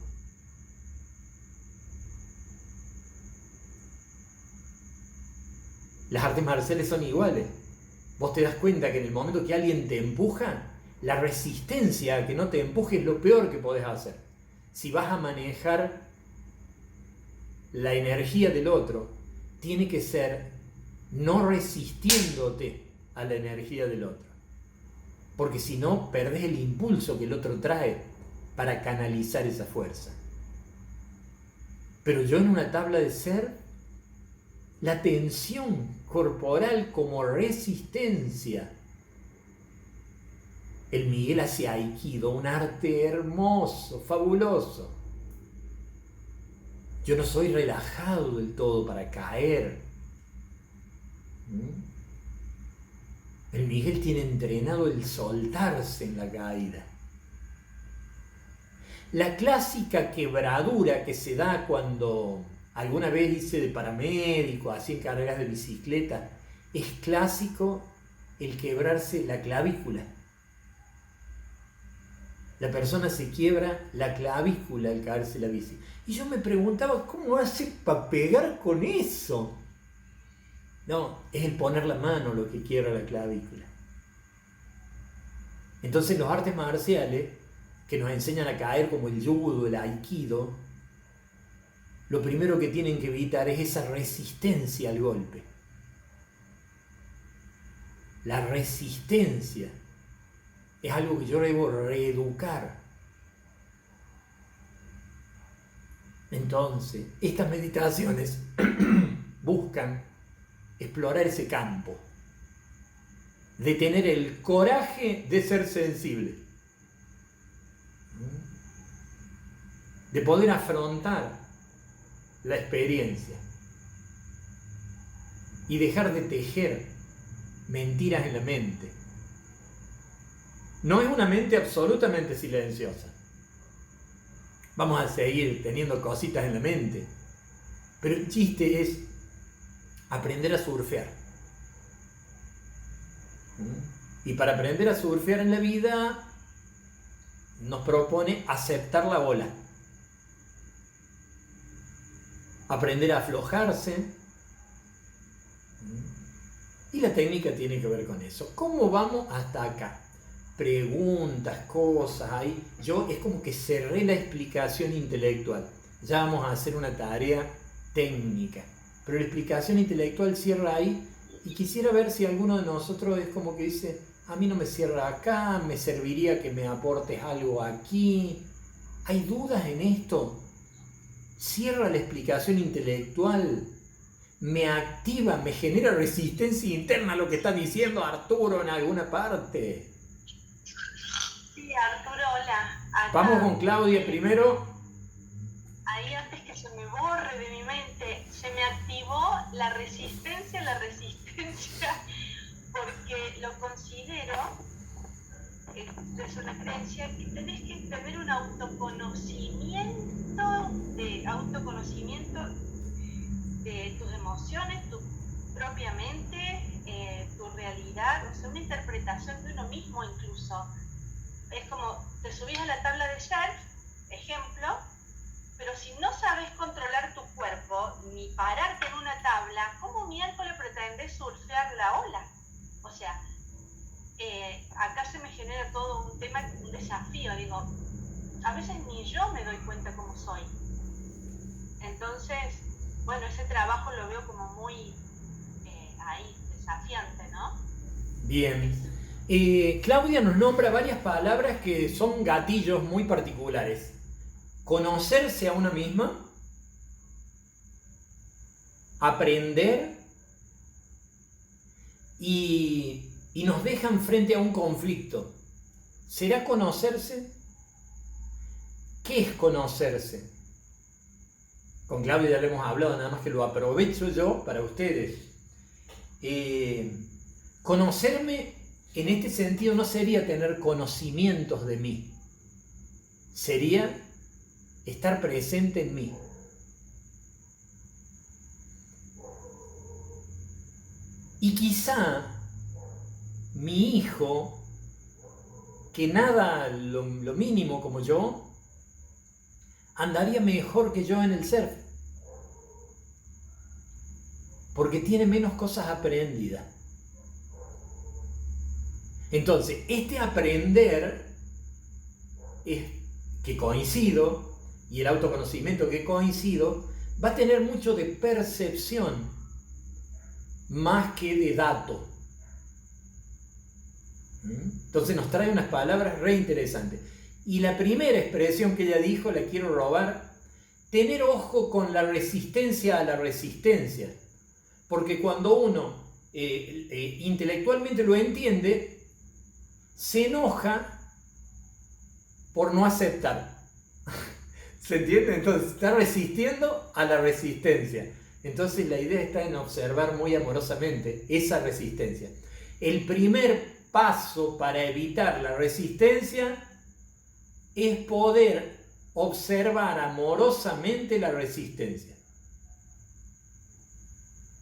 Las artes marciales son iguales. Vos te das cuenta que en el momento que alguien te empuja, la resistencia a que no te empuje es lo peor que podés hacer. Si vas a manejar la energía del otro, tiene que ser no resistiéndote a la energía del otro. Porque si no, perdés el impulso que el otro trae para canalizar esa fuerza. Pero yo en una tabla de ser, la tensión corporal como resistencia. El Miguel hace Aikido, un arte hermoso, fabuloso. Yo no soy relajado del todo para caer. El Miguel tiene entrenado el soltarse en la caída. La clásica quebradura que se da cuando alguna vez hice de paramédico, así en carreras de bicicleta, es clásico el quebrarse la clavícula. La persona se quiebra la clavícula al caerse la bici. Y yo me preguntaba, ¿cómo hace para pegar con eso? No, es el poner la mano lo que quiebra la clavícula. Entonces los artes marciales, que nos enseñan a caer como el judo, el aikido, lo primero que tienen que evitar es esa resistencia al golpe. La resistencia es algo que yo debo reeducar. Entonces, estas meditaciones buscan explorar ese campo, de tener el coraje de ser sensible, de poder afrontar la experiencia y dejar de tejer mentiras en la mente. No es una mente absolutamente silenciosa. Vamos a seguir teniendo cositas en la mente, pero el chiste es aprender a surfear. Y para aprender a surfear en la vida nos propone aceptar la ola, aprender a aflojarse, y la técnica tiene que ver con eso. ¿Cómo vamos hasta acá? Preguntas, cosas ahí. Yo es como que cerré la explicación intelectual. Ya vamos a hacer una tarea técnica, pero la explicación intelectual cierra ahí, y quisiera ver si alguno de nosotros es como que dice, a mí no me cierra acá, me serviría que me aportes algo aquí. ¿Hay dudas en esto? ¿Cierra la explicación intelectual? ¿Me activa, me genera resistencia interna a lo que está diciendo Arturo en alguna parte? Sí, Arturo, hola. Acá, Vamos con Claudia primero. ahí antes que se me borre de mi mente, se me activó la resistencia, porque lo considero, es una creencia, que tenés que tener un autoconocimiento de tus emociones, tu propia mente, tu realidad, o sea, una interpretación de uno mismo incluso. Es como, te subís a la tabla de surf, ejemplo, pero si no sabes controlar tu cuerpo, ni pararte en una tabla, ¿cómo miércoles pretendés surfear la ola? O sea, acá se me genera todo un tema, un desafío, digo, a veces ni yo me doy cuenta cómo soy. Entonces, bueno, ese trabajo lo veo como muy ahí, desafiante, ¿no? Bien. Claudia nos nombra varias palabras que son gatillos muy particulares. Conocerse a una misma, aprender y nos dejan frente a un conflicto. ¿Será conocerse? ¿Qué es conocerse? Con Claudia ya lo hemos hablado, nada más que lo aprovecho yo para ustedes. Conocerme en este sentido no sería tener conocimientos de mí, sería estar presente en mí. Y quizá mi hijo, que nada lo mínimo como yo, andaría mejor que yo en el surf, porque tiene menos cosas aprendidas. Entonces, este aprender es que coincido, y el autoconocimiento que coincido, va a tener mucho de percepción más que de dato. Entonces nos trae unas palabras re interesantes. Y la primera expresión que ella dijo, la quiero robar: tener ojo con la resistencia a la resistencia. Porque cuando uno intelectualmente lo entiende, se enoja por no aceptar. ¿Se entiende? Entonces está resistiendo a la resistencia. Entonces la idea está en observar muy amorosamente esa resistencia. El primer paso para evitar la resistencia es poder observar amorosamente la resistencia.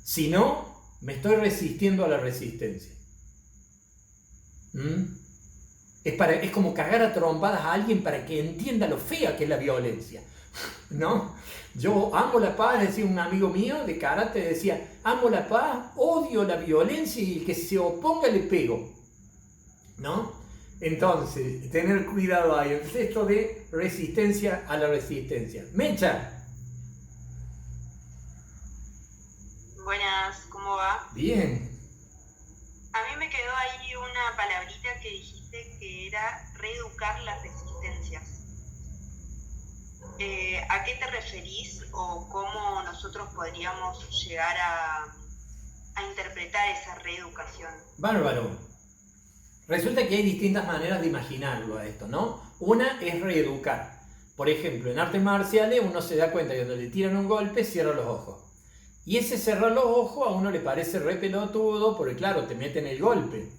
Si no, me estoy resistiendo a la resistencia. Es como cagar a trompadas a alguien para que entienda lo fea que es la violencia, ¿no? Yo amo la paz, decía un amigo mío de karate, decía, amo la paz, odio la violencia y el que se oponga le pego, ¿no? Entonces, tener cuidado ahí. Entonces, esto de resistencia a la resistencia. Mecha. Buenas, ¿cómo va? Bien. A mí me quedó ahí una palabrita que dijiste que era reeducar las resistencias. ¿A qué te referís o cómo nosotros podríamos llegar a interpretar esa reeducación? Bárbaro. Resulta que hay distintas maneras de imaginarlo a esto, ¿no? Una es reeducar. Por ejemplo, en artes marciales uno se da cuenta que cuando le tiran un golpe cierra los ojos. Y ese cerrar los ojos a uno le parece re pelotudo porque claro, te meten el golpe.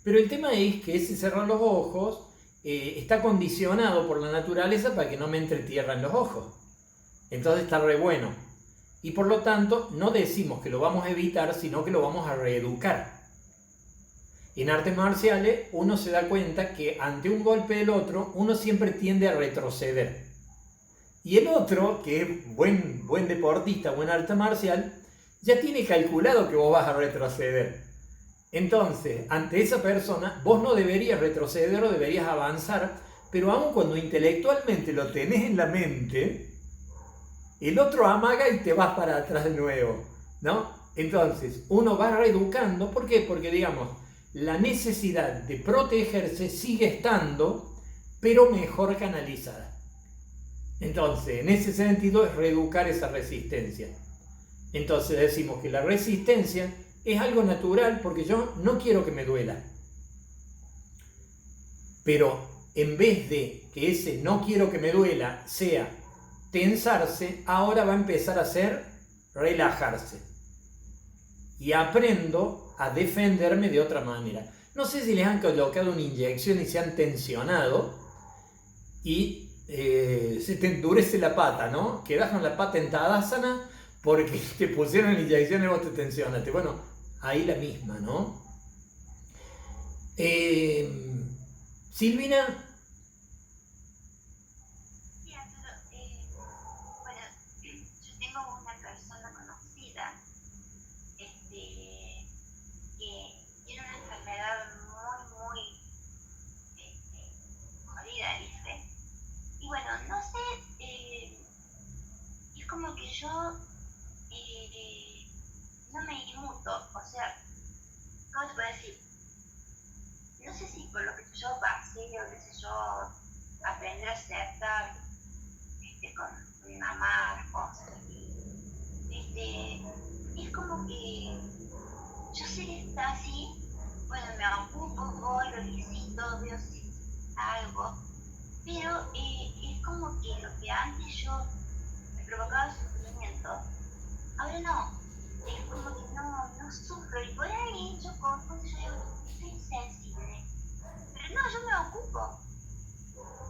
Pero el tema es que ese cerrar los ojos está condicionado por la naturaleza para que no me entre tierra en los ojos. Entonces está re bueno. Y por lo tanto no decimos que lo vamos a evitar, sino que lo vamos a reeducar. En artes marciales uno se da cuenta que ante un golpe del otro, uno siempre tiende a retroceder. Y el otro, que es buen deportista, buen arte marcial, ya tiene calculado que vos vas a retroceder. Entonces, ante esa persona, vos no deberías retroceder o deberías avanzar, pero aun cuando intelectualmente lo tenés en la mente, el otro amaga y te vas para atrás de nuevo, ¿no? Entonces, uno va reeducando. ¿Por qué? Porque, digamos, la necesidad de protegerse sigue estando, pero mejor canalizada. Entonces, en ese sentido es reeducar esa resistencia. Entonces decimos que la resistencia es algo natural porque yo no quiero que me duela. Pero en vez de que ese no quiero que me duela sea tensarse, ahora va a empezar a ser relajarse. Y aprendo a defenderme de otra manera. No sé si les han colocado una inyección y se han tensionado y se te endurece la pata, ¿no? Quedas con la pata en Tadasana porque te pusieron la inyección y vos te tensionaste. Bueno, ahí la misma, ¿no? Silvina. Bueno, yo tengo una persona conocida que tiene una enfermedad muy jodida, dice. Y bueno, no sé, es como que yo no me inmuto, o sea, ¿cómo te puedo decir? No sé si por lo que yo pasé o qué sé yo, aprender a aceptar con mi mamá las cosas. Es como que yo sé que está así, bueno, me ocupo, voy, lo visito, veo si algo. Pero es como que lo que antes yo me provocaba sufrimiento, ahora no, es como que no sufro. Y por ahí yo confundo, yo digo, soy insensible. Pero no, yo me ocupo.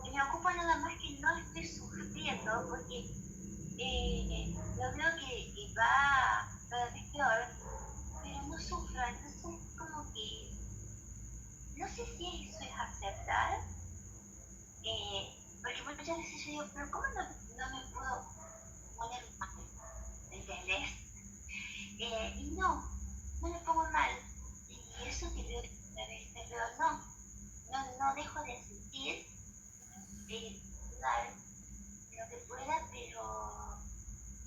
Y me ocupo nada más que no estoy sufriendo, porque lo veo que va cada vez peor, pero no sufro. Entonces es como que, no sé si eso es aceptar. Porque muchas veces yo digo, pero ¿cómo no me puedo poner mal? ¿Entendés? Y no me pongo mal. Y eso que veo, pero no dejo de sentir, lo que pueda, pero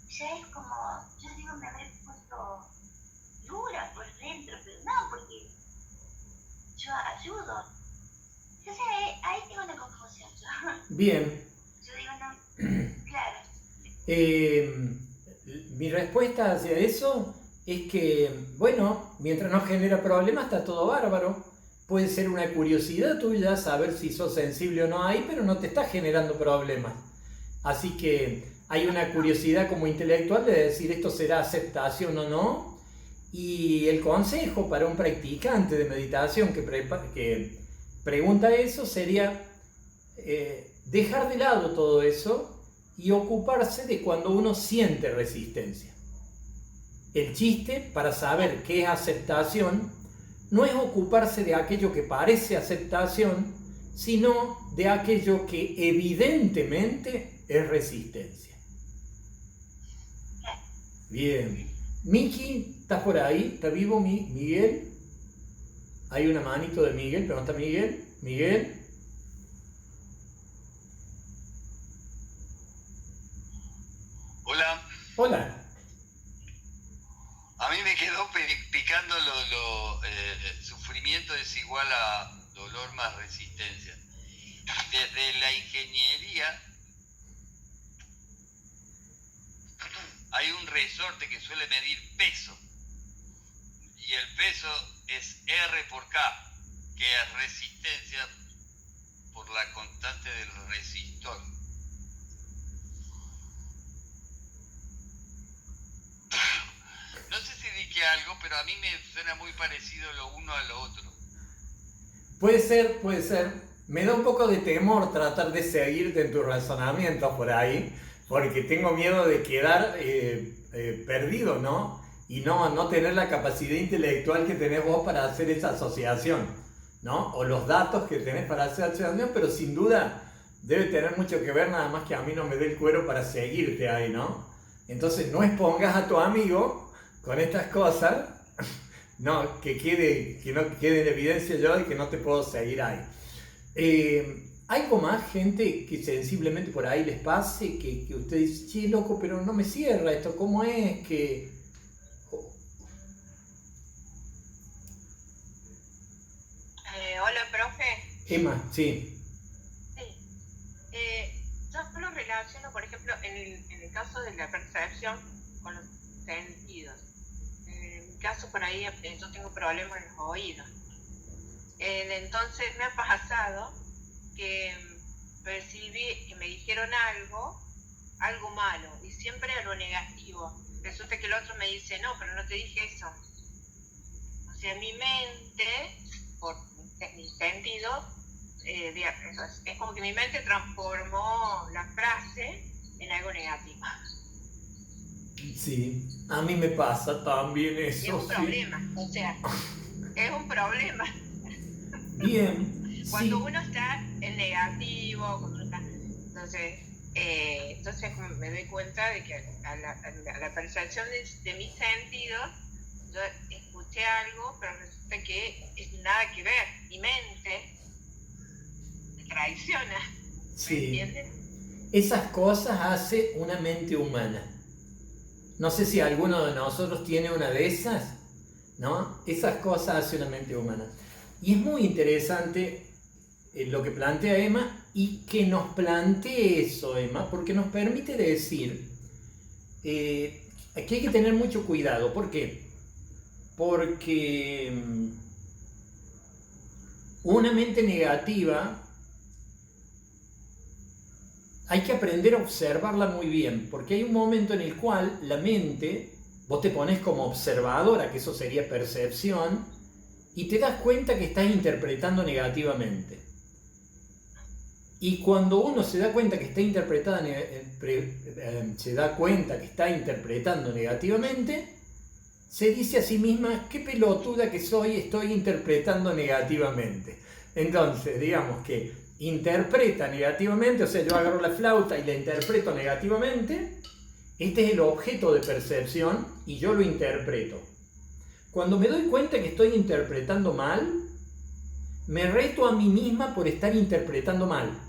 ya es como, yo digo, me habré puesto dura por dentro, pero no, porque yo ayudo. Entonces ahí tengo una confusión yo. Bien. Yo digo, no, claro. Mi respuesta hacia eso es que, bueno, mientras no genera problemas está todo bárbaro. Puede ser una curiosidad tuya saber si sos sensible o no ahí, pero no te está generando problemas. Así que hay una curiosidad como intelectual de decir esto será aceptación o no. Y el consejo para un practicante de meditación que pregunta eso sería dejar de lado todo eso y ocuparse de cuando uno siente resistencia. El chiste para saber qué es aceptación no es ocuparse de aquello que parece aceptación, sino de aquello que evidentemente es resistencia. Bien. Miki, ¿estás por ahí? ¿Está vivo Miguel? Hay una manito de Miguel, pero no está Miguel. Miguel. Hola. Hola. A mí me quedó picando sufrimiento es igual a dolor más resistencia. Desde la ingeniería hay un resorte que suele medir peso y el peso es R por K, que es resistencia por la constante del resistor. No sé si dije algo, pero a mí me suena muy parecido lo uno a lo otro. Puede ser. Me da un poco de temor tratar de seguirte en tus razonamientos por ahí, porque tengo miedo de quedar perdido, ¿no? Y no tener la capacidad intelectual que tenés vos para hacer esa asociación, ¿no? O los datos que tenés para hacer asociación, pero sin duda debe tener mucho que ver, nada más que a mí no me dé el cuero para seguirte ahí, ¿no? Entonces no expongas a tu amigo con estas cosas, no, no quede en evidencia yo y que no te puedo seguir ahí. ¿Hay como más gente que sensiblemente por ahí les pase que usted dice, che, loco, pero no me cierra esto, ¿cómo es que...? Hola, profe. Emma, sí. Yo lo relaciono, por ejemplo, en el caso de la percepción con los sentidos. En mi caso, por ahí, yo tengo problemas en los oídos. Entonces me ha pasado que percibí que me dijeron algo malo, y siempre algo negativo. Resulta que el otro me dice, no, pero no te dije eso. O sea, mi mente, por mi sentido, es como que mi mente transformó la frase en algo negativo. Sí, a mí me pasa también eso. Es un problema, o sea, es un problema. Bien. Cuando sí. uno está en negativo, entonces me doy cuenta de que a la percepción de mis sentidos, yo escuché algo, pero resulta que es nada que ver. Mi mente me traiciona. Sí. ¿Me entiendes? Esas cosas hace una mente humana. No sé si alguno de nosotros tiene una de esas, ¿no? Esas cosas hace una mente humana. Y es muy interesante lo que plantea Emma, y que nos plantee eso, Emma, porque nos permite decir que hay que tener mucho cuidado. ¿Por qué? Porque una mente negativa hay que aprender a observarla muy bien, porque hay un momento en el cual la mente, vos te pones como observadora, que eso sería percepción, y te das cuenta que estás interpretando negativamente. Y cuando uno se da cuenta que está interpretando negativamente, se dice a sí misma, qué pelotuda que soy, estoy interpretando negativamente. Entonces, digamos que interpreta negativamente, o sea, yo agarro la flauta y la interpreto negativamente, este es el objeto de percepción y yo lo interpreto. Cuando me doy cuenta que estoy interpretando mal, me reto a mí misma por estar interpretando mal.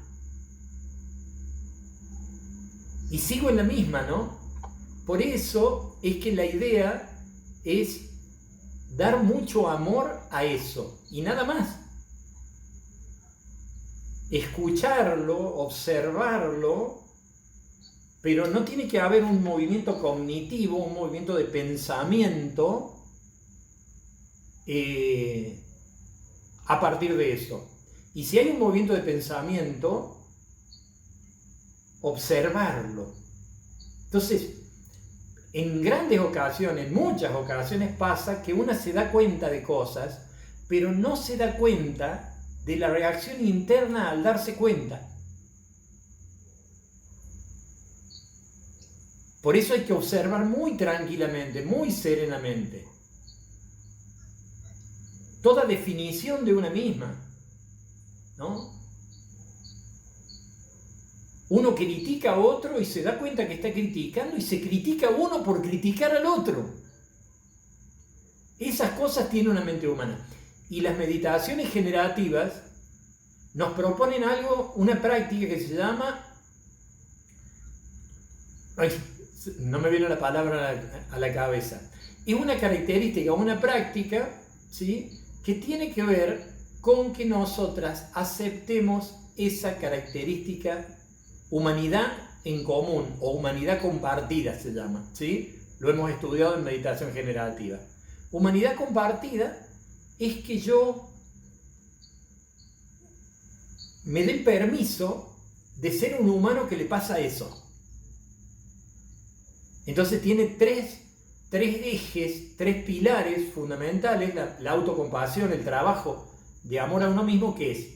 Y sigo en la misma, ¿no? Por eso es que la idea es dar mucho amor a eso y nada más. Escucharlo, observarlo, pero no tiene que haber un movimiento cognitivo, un movimiento de pensamiento a partir de eso. Y si hay un movimiento de pensamiento, observarlo. Entonces, en grandes ocasiones, en muchas ocasiones pasa que una se da cuenta de cosas, pero no se da cuenta de la reacción interna al darse cuenta. Por eso hay que observar muy tranquilamente, muy serenamente. Toda definición de una misma, ¿no? Uno critica a otro y se da cuenta que está criticando y se critica a uno por criticar al otro. Esas cosas tiene una mente humana. Y las meditaciones generativas nos proponen algo, una práctica que se llama... Ay, no me viene la palabra a la cabeza. Es una característica, una práctica, ¿sí?, que tiene que ver con que nosotras aceptemos esa característica, humanidad en común o humanidad compartida se llama, ¿sí? Lo hemos estudiado en meditación generativa. Humanidad compartida es que yo me dé el permiso de ser un humano que le pasa eso. Entonces tiene tres ejes, tres pilares fundamentales: la autocompasión, el trabajo de amor a uno mismo, que es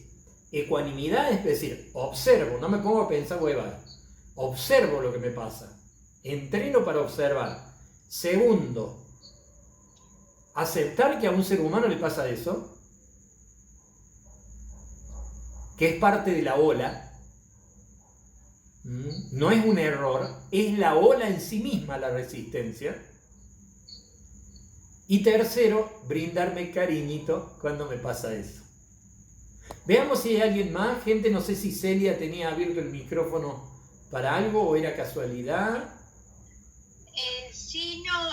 ecuanimidad, es decir, observo, no me pongo a pensar huevadas, observo lo que me pasa, entreno para observar. Segundo, aceptar que a un ser humano le pasa eso, que es parte de la ola, no es un error, es la ola en sí misma la resistencia. Y tercero, brindarme cariñito cuando me pasa eso. Veamos si hay alguien más. Gente, no sé si Celia tenía abierto el micrófono para algo o era casualidad. Sí, no,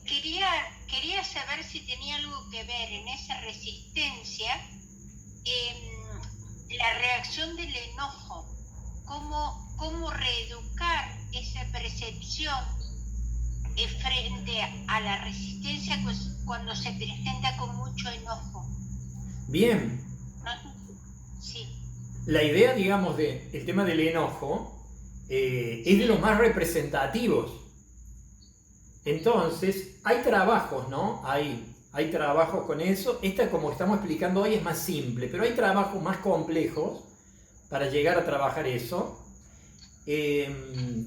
quería saber si tenía algo que ver en esa resistencia, la reacción del enojo, cómo reeducar esa percepción frente a la resistencia cuando se presenta con mucho enojo. Bien. ¿No? Sí. La idea, digamos, del tema del enojo es de los más representativos. Entonces, hay trabajos, ¿no? Hay trabajos con eso. Esta, como estamos explicando hoy, es más simple, pero hay trabajos más complejos para llegar a trabajar eso.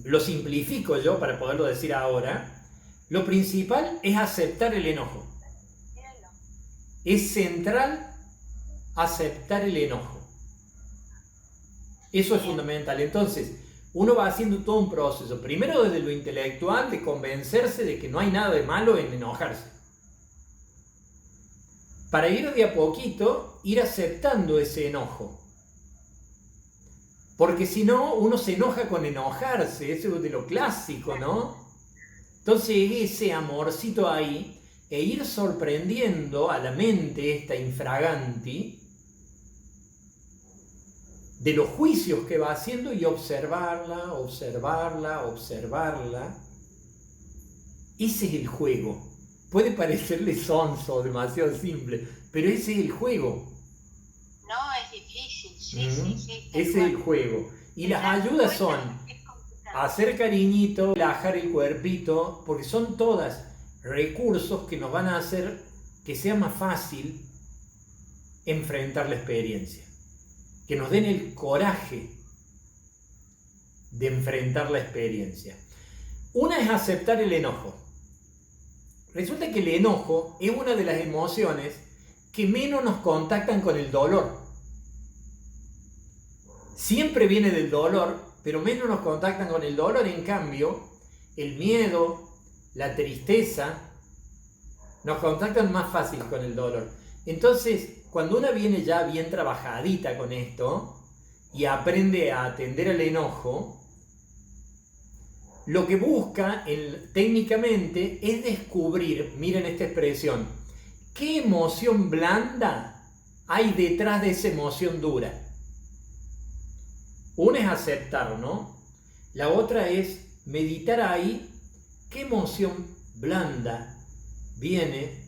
Lo simplifico yo para poderlo decir ahora. Lo principal es aceptar el enojo. Es central aceptar el enojo. Eso es fundamental. Entonces, uno va haciendo todo un proceso. Primero desde lo intelectual, de convencerse de que no hay nada de malo en enojarse. Para ir de a poquito, ir aceptando ese enojo. Porque si no, uno se enoja con enojarse. Eso es de lo clásico, ¿no? Entonces, ese amorcito ahí, e ir sorprendiendo a la mente esta infraganti de los juicios que va haciendo y observarla. Ese es el juego. Puede parecerle sonso, demasiado simple, pero ese es el juego. No, es difícil, sí. Ese es el juego. Y las ayudas son hacer cariñito, relajar el cuerpito, porque son todas recursos que nos van a hacer que sea más fácil enfrentar la experiencia. Que nos den el coraje de enfrentar la experiencia. Una es aceptar el enojo. Resulta que el enojo es una de las emociones que menos nos contactan con el dolor. Siempre viene del dolor, pero menos nos contactan con el dolor. En cambio, el miedo, la tristeza, nos contactan más fácil con el dolor. Entonces, cuando una viene ya bien trabajadita con esto y aprende a atender al enojo, lo que busca técnicamente es descubrir, miren esta expresión, qué emoción blanda hay detrás de esa emoción dura. Una es aceptar, ¿no? La otra es meditar ahí qué emoción blanda viene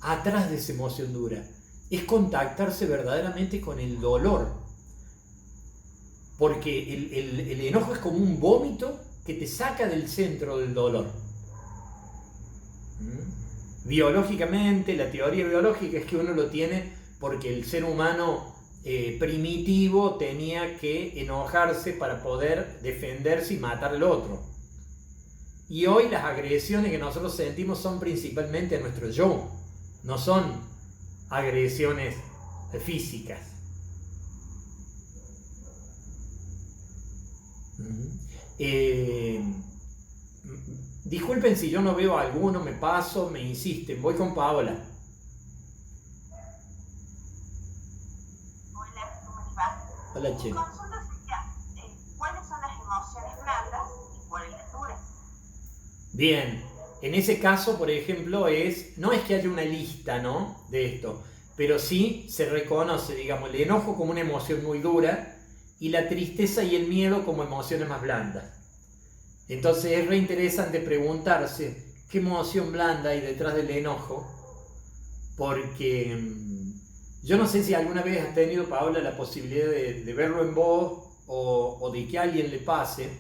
atrás de esa emoción dura. Es contactarse verdaderamente con el dolor. Porque el enojo es como un vómito que te saca del centro del dolor. Biológicamente, la teoría biológica es que uno lo tiene porque el ser humano primitivo tenía que enojarse para poder defenderse y matar al otro. Y hoy las agresiones que nosotros sentimos son principalmente a nuestro yo, no son agresiones físicas. Disculpen si yo no veo a alguno, me paso, me insisten. Voy con Paola. Hola, ¿cómo les va? Hola, Mi Che. consulta sería, ¿cuáles son las emociones blandas y cuáles las duras? Bien, en ese caso, por ejemplo, no es que haya una lista, ¿no?, de esto, pero sí se reconoce, digamos, el enojo como una emoción muy dura y la tristeza y el miedo como emociones más blandas. Entonces es re interesante preguntarse qué emoción blanda hay detrás del enojo, porque yo no sé si alguna vez has tenido, Paola, la posibilidad de verlo en vos o de que a alguien le pase,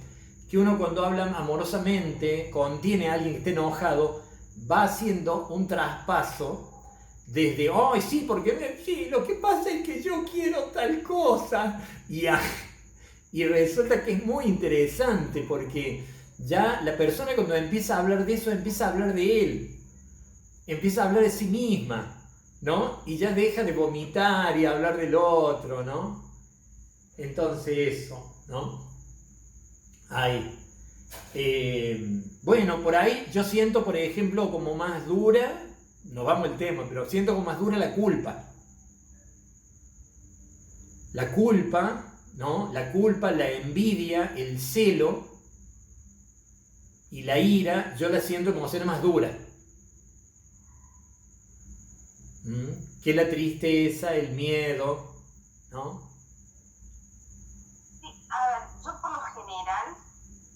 que uno cuando habla amorosamente, contiene a alguien que esté enojado, va haciendo un traspaso desde, ¡ay, sí, porque sí, lo que pasa es que yo quiero tal cosa! Y resulta que es muy interesante porque ya la persona cuando empieza a hablar de eso, empieza a hablar de él, empieza a hablar de sí misma, ¿no? Y ya deja de vomitar y hablar del otro, ¿no? Entonces eso, ¿no? Ahí. Bueno, por ahí yo siento, por ejemplo, como más dura, nos vamos al tema, pero siento como más dura la culpa. La culpa, ¿no? La culpa, la envidia, el celo y la ira, yo la siento como ser más dura. Que la tristeza, el miedo, ¿no? Sí, a ver, yo por lo general,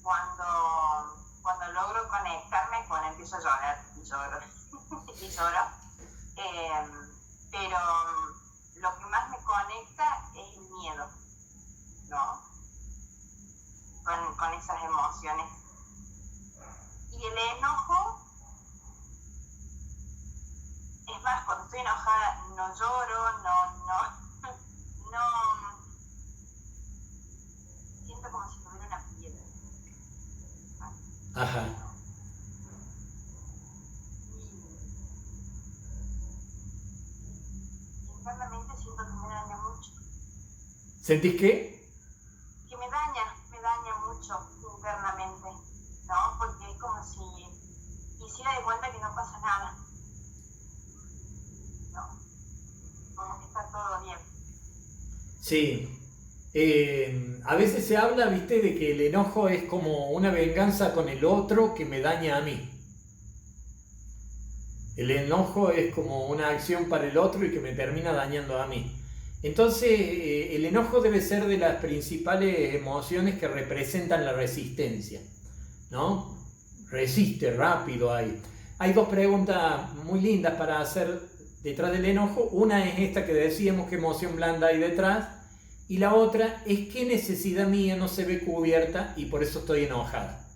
cuando logro conectarme, cuando empiezo a llorar, y lloro, y lloro, pero lo que más me conecta es el miedo, ¿no? Con esas emociones. Y el enojo, es más, cuando estoy enojada no lloro, no, siento como si tuviera una piedra. Ajá. Y internamente siento que me daña mucho. ¿Sentís qué? Que me daña mucho internamente, ¿no? Porque es como si hiciera de cuenta que no pasa nada, ¿no? Como que está todo bien. Sí. A veces se habla, viste, de que el enojo es como una venganza con el otro que me daña a mí. El enojo es como una acción para el otro y que me termina dañando a mí. Entonces, el enojo debe ser de las principales emociones que representan la resistencia, ¿no? Resiste rápido ahí. Hay dos preguntas muy lindas para hacer detrás del enojo. Una es esta que decíamos, qué emoción blanda hay detrás. Y la otra es qué necesidad mía no se ve cubierta y por eso estoy enojada.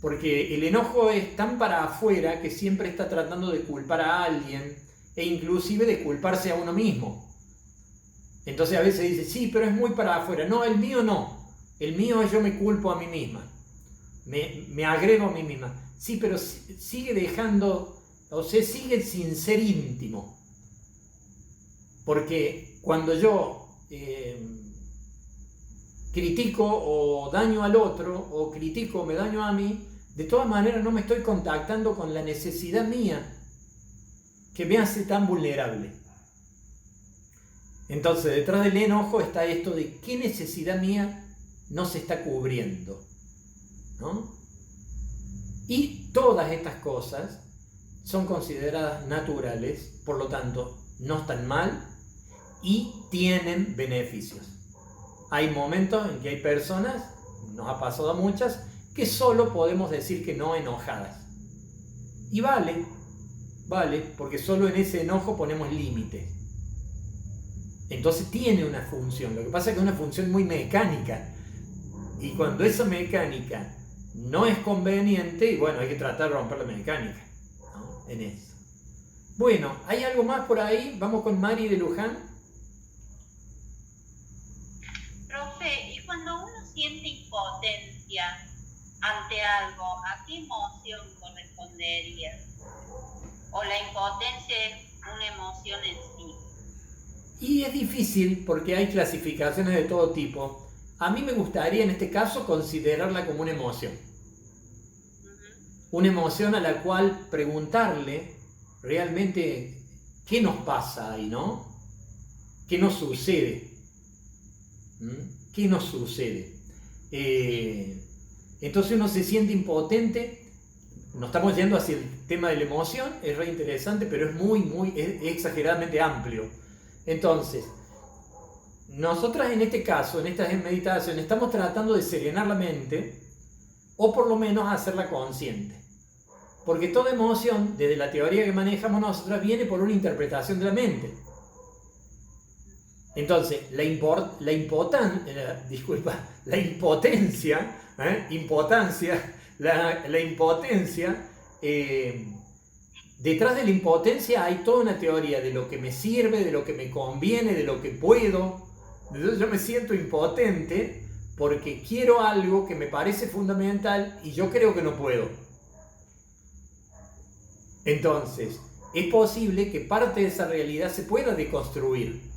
Porque el enojo es tan para afuera que siempre está tratando de culpar a alguien e inclusive de culparse a uno mismo. Entonces a veces dice, sí, pero es muy para afuera. No, el mío no. El mío es yo me culpo a mí misma. Me agrego a mí misma. Sí, pero sigue dejando, o sea, sigue sin ser íntimo. Porque cuando yo critico o daño al otro, o critico o me daño a mí, de todas maneras no me estoy contactando con la necesidad mía que me hace tan vulnerable. Entonces, detrás del enojo está esto de qué necesidad mía no se está cubriendo, ¿no? Y todas estas cosas son consideradas naturales, por lo tanto, no están mal y tienen beneficios. Hay momentos en que hay personas, nos ha pasado a muchas, que solo podemos decir que no enojadas. Y vale, porque solo en ese enojo ponemos límites. Entonces tiene una función, lo que pasa es que es una función muy mecánica. Y cuando esa mecánica no es conveniente, y bueno, hay que tratar de romper la mecánica, ¿no? En eso. Bueno, ¿hay algo más por ahí? Vamos con Mari de Luján. Profe, y cuando uno siente impotencia ante algo, ¿a qué emoción correspondería? ¿O la impotencia es una emoción en sí? Y es difícil porque hay clasificaciones de todo tipo. a mí me gustaría en este caso considerarla como una emoción. Una emoción a la cual preguntarle realmente qué nos pasa ahí, ¿no? ¿Qué nos sucede? ¿Qué nos sucede? Entonces uno se siente impotente. Nos estamos yendo hacia el tema de la emoción, es re interesante, pero es exageradamente amplio. Entonces, nosotras en este caso, en estas meditaciones, estamos tratando de serenar la mente, o por lo menos hacerla consciente. Porque toda emoción, desde la teoría que manejamos nosotras, viene por una interpretación de la mente. Entonces, la impotencia, detrás de la impotencia hay toda una teoría de lo que me sirve, de lo que me conviene, de lo que puedo. Entonces yo me siento impotente porque quiero algo que me parece fundamental y yo creo que no puedo. Entonces, es posible que parte de esa realidad se pueda deconstruir.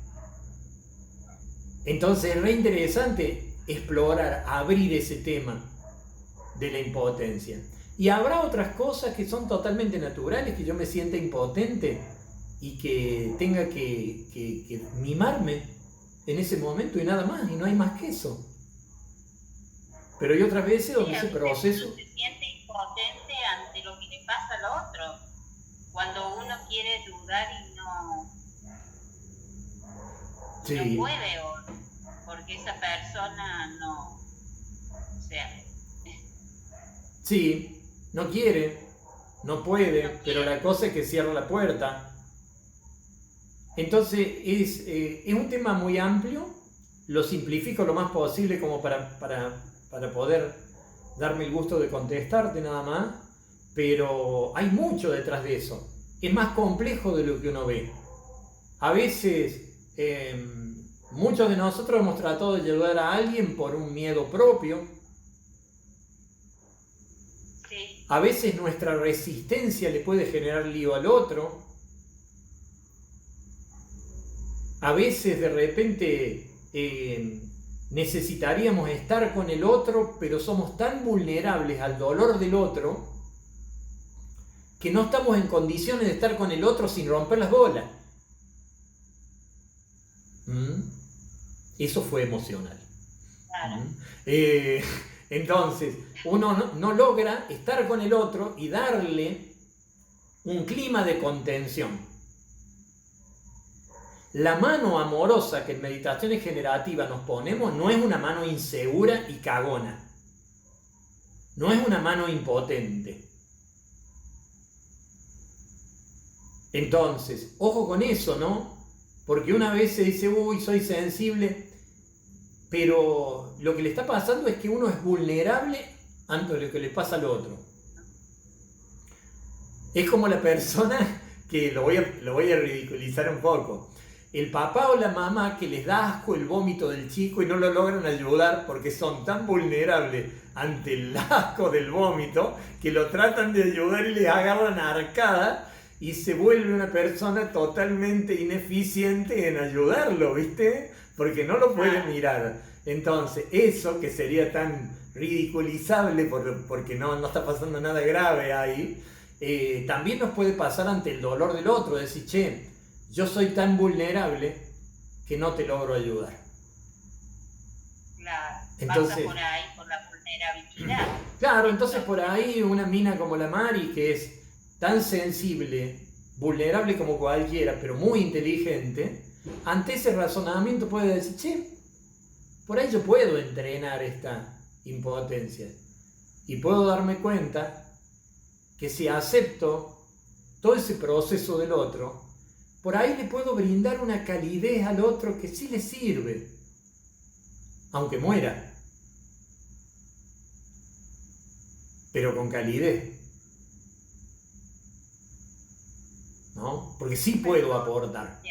Entonces es re interesante explorar, abrir ese tema de la impotencia. Y habrá otras cosas que son totalmente naturales, que yo me sienta impotente y que tenga que mimarme en ese momento y nada más, y no hay más que eso. Pero hay otras veces donde ese proceso... Uno se siente impotente ante lo que le pasa al otro. Cuando uno quiere ayudar y no puede, porque esa persona no... O sea... Sí, no quiere, no puede, pero la cosa es que cierra la puerta. Entonces es un tema muy amplio, lo simplifico lo más posible como para poder darme el gusto de contestarte nada más, pero hay mucho detrás de eso. Es más complejo de lo que uno ve. A veces muchos de nosotros hemos tratado de ayudar a alguien por un miedo propio. A veces nuestra resistencia le puede generar lío al otro. A veces de repente necesitaríamos estar con el otro, pero somos tan vulnerables al dolor del otro que no estamos en condiciones de estar con el otro sin romper las bolas. Eso fue emocional. Claro. Entonces, uno no logra estar con el otro y darle un clima de contención. La mano amorosa que en meditaciones generativas nos ponemos no es una mano insegura y cagona. No es una mano impotente. Entonces, ojo con eso, ¿no? Porque una vez se dice, uy, soy sensible, pero lo que le está pasando es que uno es vulnerable ante lo que le pasa al otro. Es como la persona que lo voy a ridiculizar un poco. El papá o la mamá que les da asco el vómito del chico y no lo logran ayudar porque son tan vulnerables ante el asco del vómito que lo tratan de ayudar y les agarran arcada y se vuelve una persona totalmente ineficiente en ayudarlo, ¿viste? Porque no lo puede mirar. Entonces, eso que sería tan ridiculizable porque no está pasando nada grave ahí, también nos puede pasar ante el dolor del otro, decir, che, yo soy tan vulnerable que no te logro ayudar. Claro, entonces, pasa por ahí, por la vulnerabilidad. Claro, entonces por ahí una mina como la Mari, que es tan sensible, vulnerable como cualquiera, pero muy inteligente, ante ese razonamiento puede decir, che, por ahí yo puedo entrenar esta impotencia y puedo darme cuenta que si acepto todo ese proceso del otro, por ahí le puedo brindar una calidez al otro que sí le sirve, aunque muera, pero con calidez, ¿no? Porque sí puedo aportar,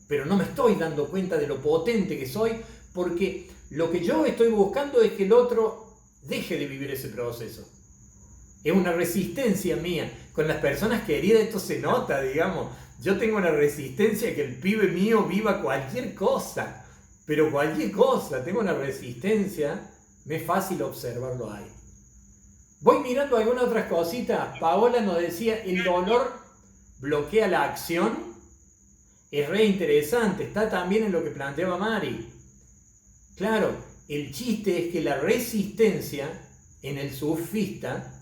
pero no me estoy dando cuenta de lo potente que soy, porque lo que yo estoy buscando es que el otro deje de vivir ese proceso. Es una resistencia mía. Con las personas queridas esto se nota, digamos. Yo tengo una resistencia que el pibe mío viva cualquier cosa. Pero cualquier cosa, tengo una resistencia, me es fácil observarlo ahí. Voy mirando algunas otras cositas. Paola nos decía, el dolor bloquea la acción. Es re interesante, está también en lo que planteaba Mari. Claro, el chiste es que la resistencia en el surfista,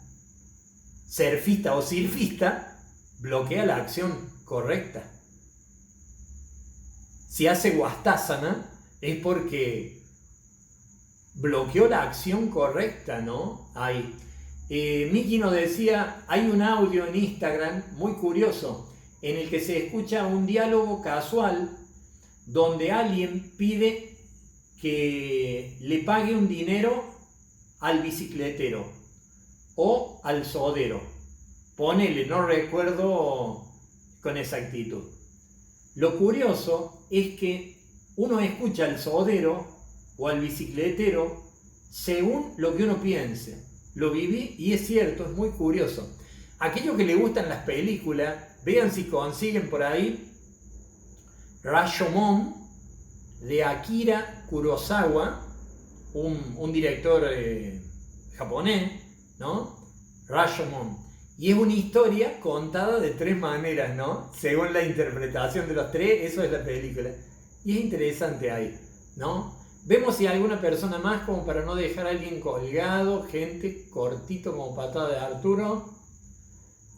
surfista o silfista, bloquea la acción correcta. Si hace Vastasana es porque bloqueó la acción correcta, ¿no? Ahí. Miki nos decía, hay un audio en Instagram muy curioso en el que se escucha un diálogo casual donde alguien pide que le pague un dinero al bicicletero o al sodero. Ponele, no recuerdo con exactitud. Lo curioso es que uno escucha al sodero o al bicicletero según lo que uno piense. Lo viví y es cierto, es muy curioso. Aquellos que les gustan las películas, vean si consiguen por ahí Rashomon de Akira Kurosawa, un director japonés, ¿no? Rashomon. Y es una historia contada de 3 maneras, ¿no? Según la interpretación de los 3, eso es la película. Y es interesante ahí, ¿no? Vemos si hay alguna persona más, como para no dejar a alguien colgado. Gente, cortito como patada de Arturo.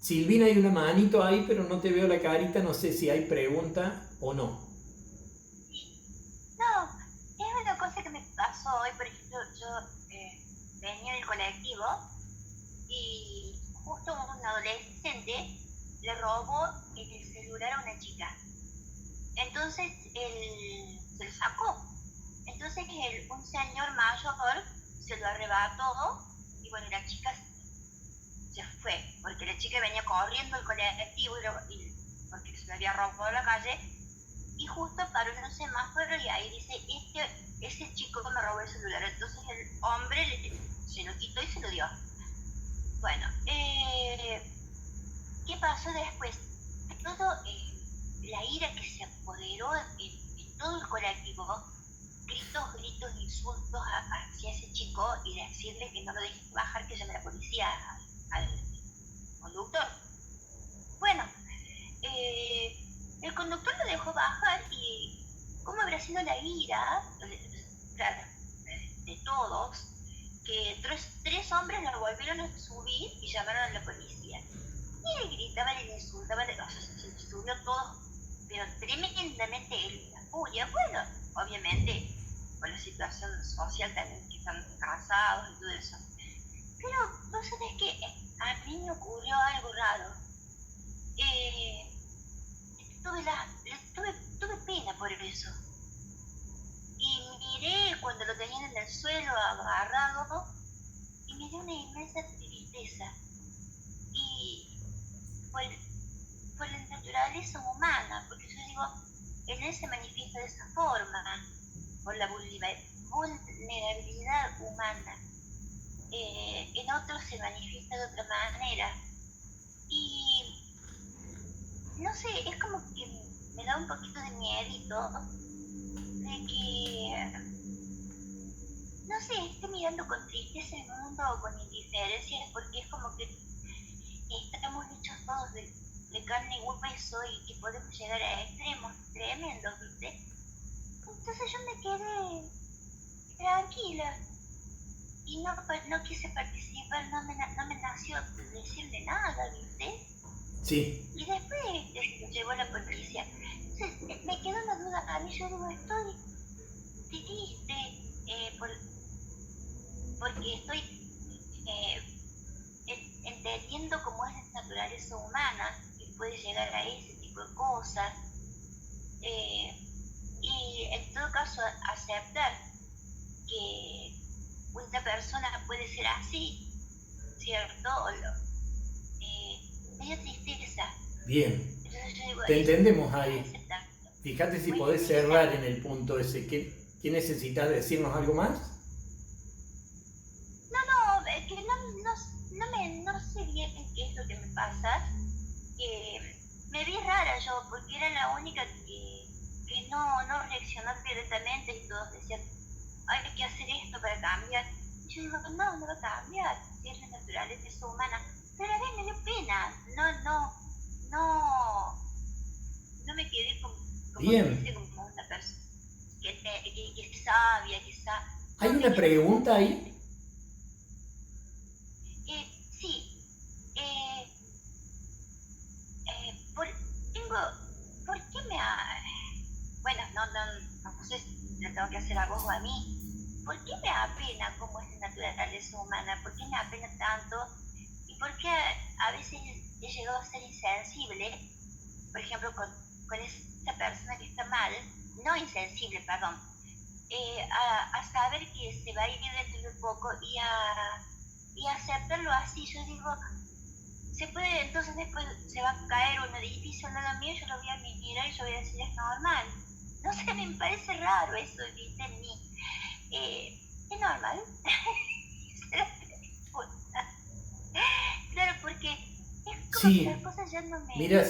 Silvina, hay una manito ahí, pero no te veo la carita. No sé si hay pregunta o no. No, es una cosa que me pasó hoy. Por ejemplo, yo venía del colectivo y justo un adolescente le robó el celular a una chica. Entonces él se lo sacó. Entonces un señor mayor se lo arrebató y bueno, la chica se fue, porque la chica venía corriendo al colectivo porque se lo había robado en la calle, y justo paró en un semáforo y ahí dice, ese chico me robó el celular. Entonces el hombre se lo quitó y se lo dio. Bueno, ¿qué pasó después? Todo la ira que se apoderó en todo el colectivo, gritos, insultos hacia ese chico y decirle que no lo deje bajar, que llame a la policía al conductor. Bueno, el conductor lo dejó bajar y ¿cómo habrá sido la ira, claro, de todos, que 3 hombres lo volvieron a subir y llamaron a la policía? Y él gritaba, le insultaba, se subió todo, pero tremendamente la furia. Bueno, obviamente con la situación social también, que están casados y todo eso. Pero vos sabés que a mí me ocurrió algo raro. Tuve pena por eso. Y miré cuando lo tenían en el suelo agarrado y me dio una inmensa tristeza. Y por la naturaleza humana, porque yo digo, en él se manifiesta de esa forma, por la vulnerabilidad humana. En otros se manifiesta de otra manera. Y no sé, es como que me da un poquito de miedito de que, no sé, esté mirando con tristeza el mundo o con indiferencia, porque es como que estamos hechos todos de carne y hueso y que podemos llegar a extremos tremendos, ¿viste? Entonces yo me quedé tranquila y no quise participar, no me nació decirle nada, ¿viste? Sí. Y después llegó la policía. Entonces me quedó una duda a mí, yo digo, estoy triste porque estoy entendiendo cómo es la naturaleza humana y puede llegar a ese tipo de cosas. Y en todo caso aceptar que una persona puede ser así, ¿cierto? Me dio tristeza. Bien. Entonces yo digo, Te entendemos ahí. aceptar. Fíjate si Muy podés interesante. cerrar en el punto ese. ¿Qué necesitas decirnos algo más? No, es que no sé bien qué es lo que me pasa. Me vi rara yo, porque era la única que no reaccionar directamente y todos decían, hay que hacer esto para cambiar. Y yo digo, no va a cambiar, si es la naturaleza humana. Pero a mí me dio pena, no me quedé como Bien. como una persona que es sabia, ¿Hay una pregunta ahí? Sí. ¿Por qué me bueno, no sé si le tengo que hacer a vos o a mí? ¿Por qué me apena cómo es la naturaleza humana? ¿Por qué me apena tanto? ¿Y por qué a veces he llegado a ser insensible? Por ejemplo, con esa persona que está mal, no insensible, perdón, a saber que se va a ir dentro de poco y a aceptarlo así. Yo digo, se puede, entonces después se va a caer un edificio al lado mío, yo lo voy a mirar y yo voy a decir, es normal. No sé, me parece raro eso, ¿viste? En mí. ¿Es normal? Claro, porque es como Sí. que las cosas ya no me... Mira,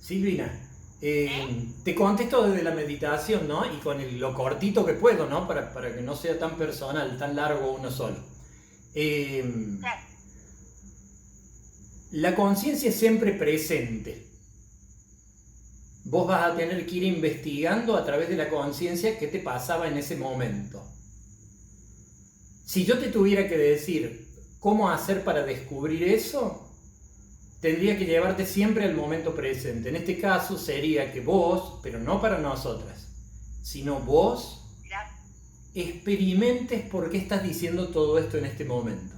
Silvina, te contesto desde la meditación, ¿no? Y con lo cortito que puedo, ¿no? Para que no sea tan personal, tan largo uno solo. Claro. La conciencia es siempre presente. Vos vas a tener que ir investigando a través de la conciencia qué te pasaba en ese momento. Si yo te tuviera que decir cómo hacer para descubrir eso, tendría que llevarte siempre al momento presente. En este caso sería que vos, pero no para nosotras, sino vos experimentes por qué estás diciendo todo esto en este momento.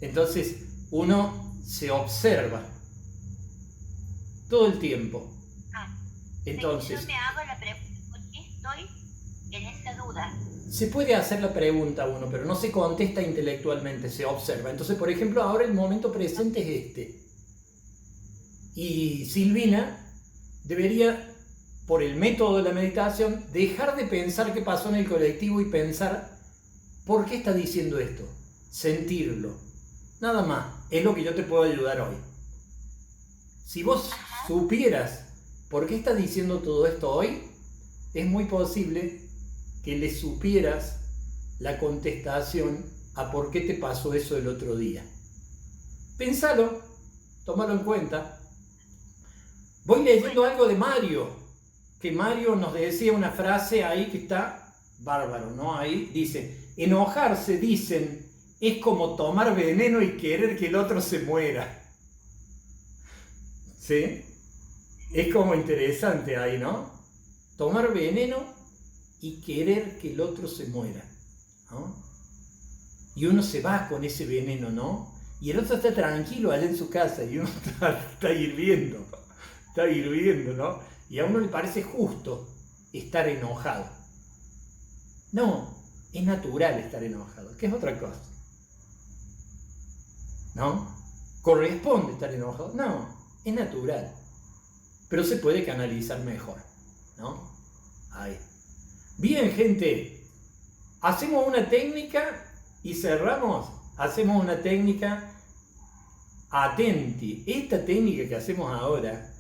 Entonces uno se observa todo el tiempo. Entonces, yo me hago la pregunta, ¿por qué estoy en esa duda? se puede hacer la pregunta uno, pero no se contesta intelectualmente, se observa. Entonces, por ejemplo, ahora el momento presente es este. Y Silvina debería, por el método de la meditación, dejar de pensar qué pasó en el colectivo y pensar por qué está diciendo esto. Sentirlo. Nada más. Es lo que yo te puedo ayudar hoy. Si vos supieras por qué estás diciendo todo esto hoy, es muy posible que le supieras la contestación a por qué te pasó eso el otro día. Pensalo, tómalo en cuenta. Voy leyendo algo de Mario, que Mario nos decía una frase ahí que está bárbaro, ¿no? Ahí dice, enojarse, dicen, es como tomar veneno y querer que el otro se muera. ¿Sí? Es como interesante ahí, ¿no? Tomar veneno y querer que el otro se muera, ¿no? Y uno se va con ese veneno, ¿no? Y el otro está tranquilo allá en su casa y uno está hirviendo, ¿no? Y a uno le parece justo estar enojado. No, es natural estar enojado, que es otra cosa. ¿No? ¿Corresponde estar enojado? No, es natural. Pero se puede canalizar mejor, ¿no? Ahí. Bien, gente. Hacemos una técnica y cerramos. Hacemos una técnica atenti. Esta técnica que hacemos ahora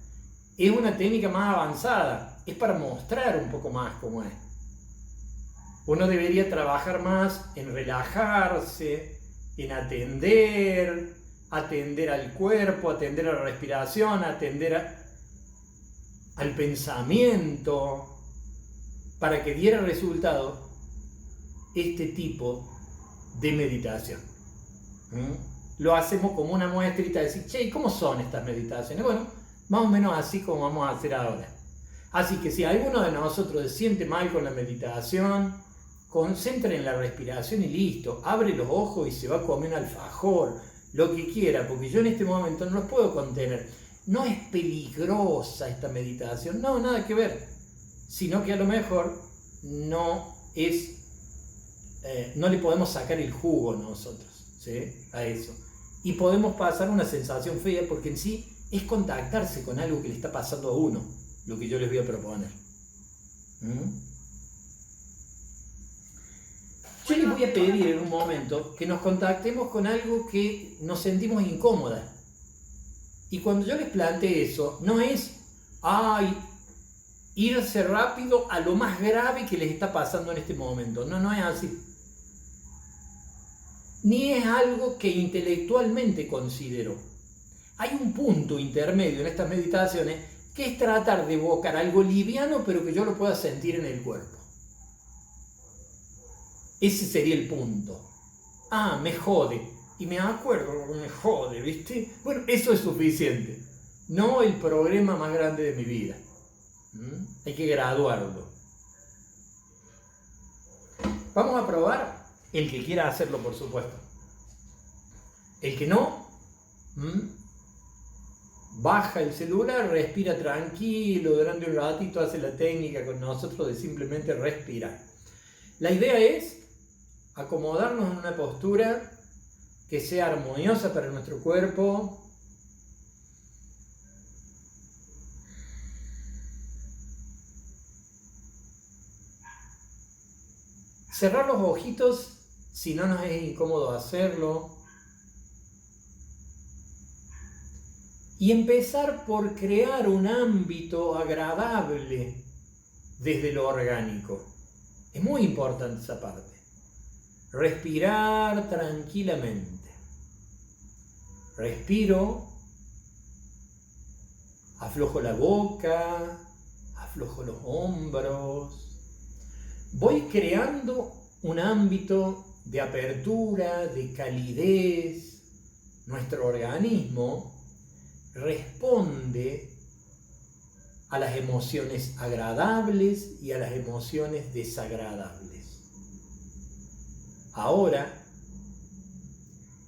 es una técnica más avanzada. Es para mostrar un poco más cómo es. Uno debería trabajar más en relajarse, en atender al cuerpo, atender a la respiración, atender al pensamiento, para que diera resultado este tipo de meditación. Lo hacemos como una muestrita de decir, che, ¿cómo son estas meditaciones? Bueno, más o menos así como vamos a hacer ahora. Así que si alguno de nosotros se siente mal con la meditación, concentra en la respiración y listo, abre los ojos y se va a comer un alfajor, lo que quiera, porque yo en este momento no los puedo contener. No es peligrosa esta meditación, no, nada que ver, sino que a lo mejor no le podemos sacar el jugo nosotros, ¿sí? A eso. Y podemos pasar una sensación fea porque en sí es contactarse con algo que le está pasando a uno, lo que yo les voy a proponer. Yo les voy a pedir en un momento que nos contactemos con algo que nos sentimos incómodas. Y cuando yo les plantee eso, no es, ay, irse rápido a lo más grave que les está pasando en este momento. No, no es así. Ni es algo que intelectualmente considero. Hay un punto intermedio en estas meditaciones que es tratar de evocar algo liviano, pero que yo lo pueda sentir en el cuerpo. Ese sería el punto. Ah, me jode. Y me acuerdo, me jode, ¿viste? Bueno, eso es suficiente. No el problema más grande de mi vida. Hay que graduarlo. Vamos a probar. El que quiera hacerlo, por supuesto. El que no, baja el celular, respira tranquilo, durante un ratito hace la técnica con nosotros de simplemente respirar. La idea es acomodarnos en una postura que sea armoniosa para nuestro cuerpo. Cerrar los ojitos si no nos es incómodo hacerlo. Y empezar por crear un ámbito agradable desde lo orgánico. Es muy importante esa parte. Respirar tranquilamente. Respiro, aflojo la boca, aflojo los hombros. Voy creando un ámbito de apertura, de calidez. Nuestro organismo responde a las emociones agradables y a las emociones desagradables. Ahora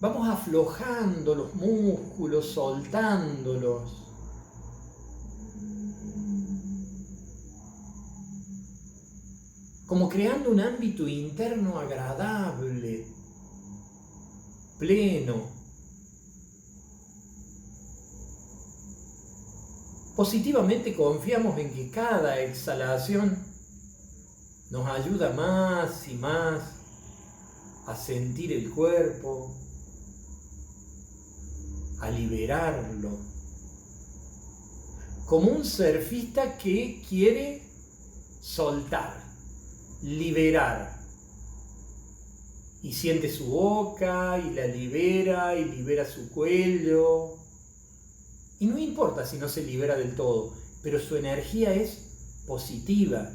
vamos aflojando los músculos, soltándolos. Como creando un ámbito interno agradable, pleno. Positivamente confiamos en que cada exhalación nos ayuda más y más a sentir el cuerpo, a liberarlo. Como un surfista que quiere soltar, liberar. Y siente su boca y la libera y libera su cuello. Y no importa si no se libera del todo, pero su energía es positiva.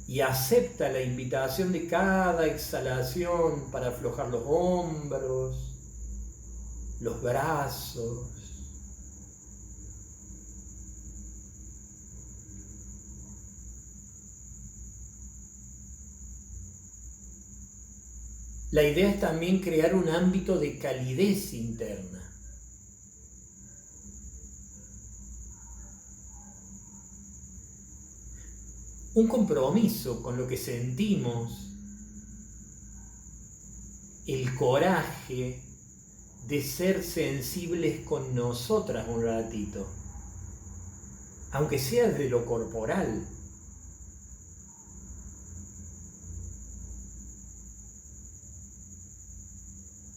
Y acepta la invitación de cada exhalación para aflojar los hombros, los brazos. La idea es también crear un ámbito de calidez interna. Un compromiso con lo que sentimos, el coraje de ser sensibles con nosotras un ratito, aunque sea desde lo corporal.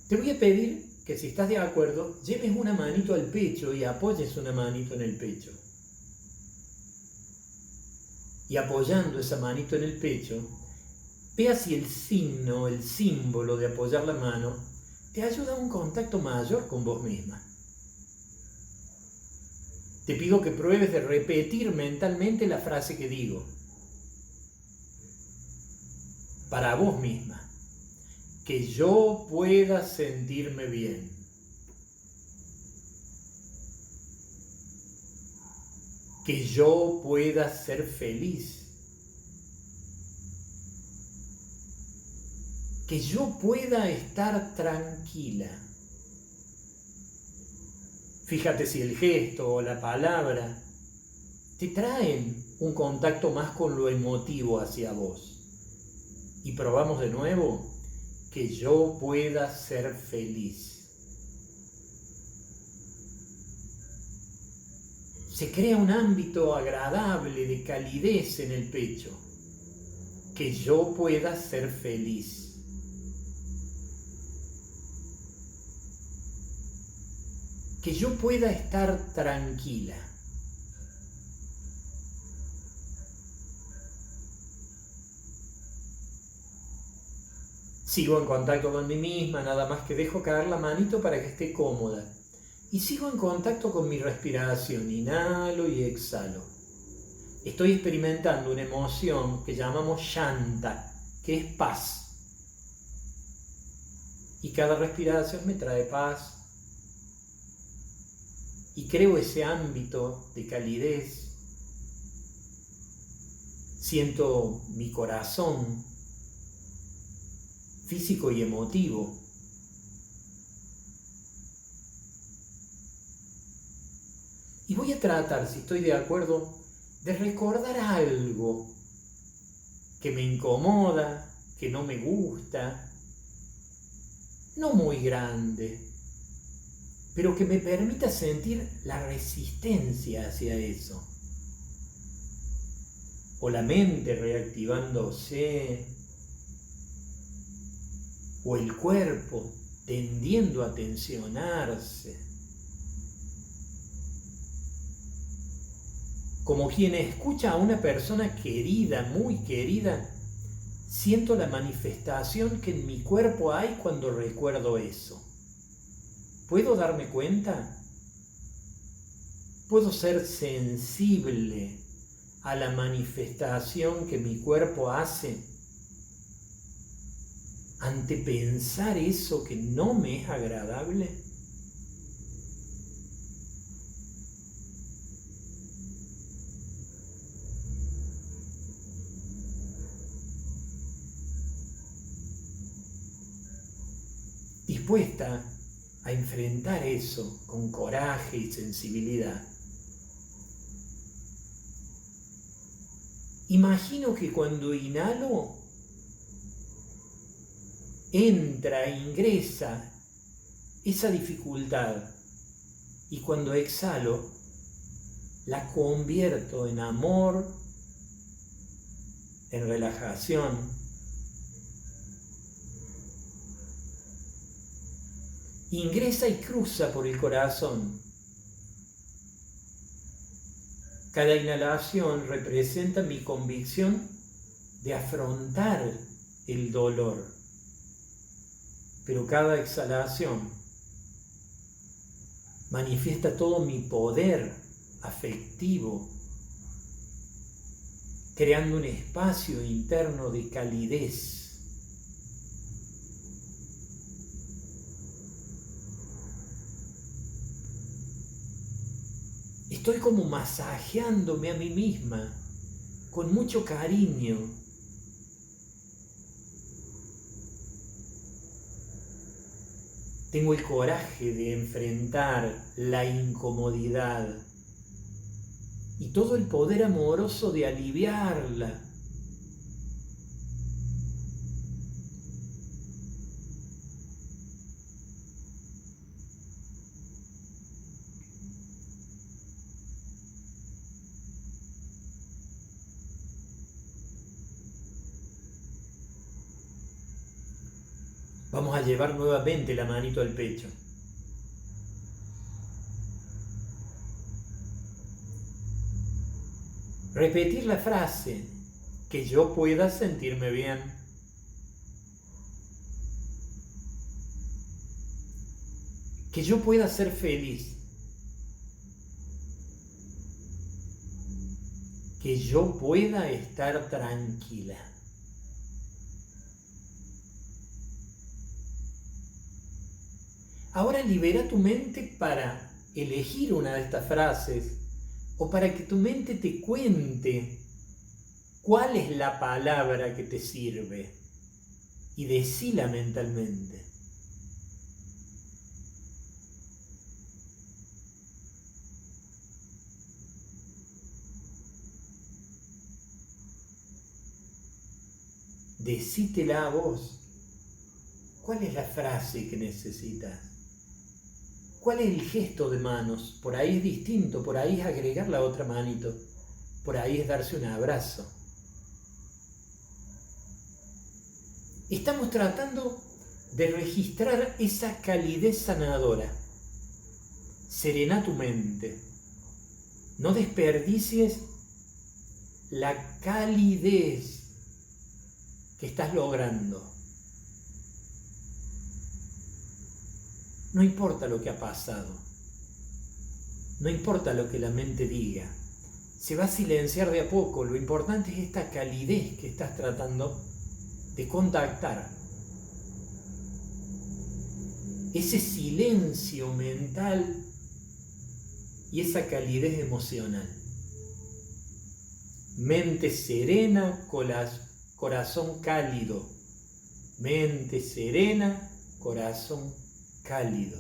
Te voy a pedir que, si estás de acuerdo, lleves una manito al pecho y apoyes una manito en el pecho. Y apoyando esa manito en el pecho, vea si el signo, el símbolo de apoyar la mano, te ayuda a un contacto mayor con vos misma. Te pido que pruebes de repetir mentalmente la frase que digo. Para vos misma. Que yo pueda sentirme bien. Que yo pueda ser feliz. Que yo pueda estar tranquila. Fíjate si el gesto o la palabra te traen un contacto más con lo emotivo hacia vos. Y probamos de nuevo. Que yo pueda ser feliz. Se crea un ámbito agradable de calidez en el pecho. Que yo pueda ser feliz. que yo pueda estar tranquila. Sigo en contacto con mí misma, nada más que dejo caer la manito para que esté cómoda. Y sigo en contacto con mi respiración, inhalo y exhalo. Estoy experimentando una emoción que llamamos shanta, que es paz. Y cada respiración me trae paz. Y creo ese ámbito de calidez. Siento mi corazón físico y emotivo. Y voy a tratar, si estoy de acuerdo, de recordar algo que me incomoda, que no me gusta, no muy grande, pero que me permita sentir la resistencia hacia eso. O la mente reactivándose, o el cuerpo tendiendo a tensionarse. Como quien escucha a una persona querida, muy querida, siento la manifestación que en mi cuerpo hay cuando recuerdo eso. ¿Puedo darme cuenta? ¿Puedo ser sensible a la manifestación que mi cuerpo hace ante pensar eso que no me es agradable? Dispuesta a enfrentar eso con coraje y sensibilidad. Imagino que cuando inhalo, ingresa esa dificultad, y cuando exhalo, la convierto en amor, en relajación. Ingresa y cruza por el corazón. Cada inhalación representa mi convicción de afrontar el dolor. Pero cada exhalación manifiesta todo mi poder afectivo, creando un espacio interno de calidez. Estoy como masajeándome a mí misma con mucho cariño. Tengo el coraje de enfrentar la incomodidad y todo el poder amoroso de aliviarla. Vamos a llevar nuevamente la manito al pecho. Repetir la frase, que yo pueda sentirme bien. Que yo pueda ser feliz. Que yo pueda estar tranquila. Ahora libera tu mente para elegir una de estas frases o para que tu mente te cuente cuál es la palabra que te sirve y decila mentalmente. Decítela a vos. ¿Cuál es la frase que necesitas? ¿Cuál es el gesto de manos? Por ahí es distinto, por ahí es agregar la otra manito, por ahí es darse un abrazo. Estamos tratando de registrar esa calidez sanadora. serena tu mente. No desperdicies la calidez que estás logrando. No importa lo que ha pasado, no importa lo que la mente diga, se va a silenciar de a poco. Lo importante es esta calidez que estás tratando de contactar. Ese silencio mental y esa calidez emocional. Mente serena, corazón cálido. Mente serena, corazón cálido.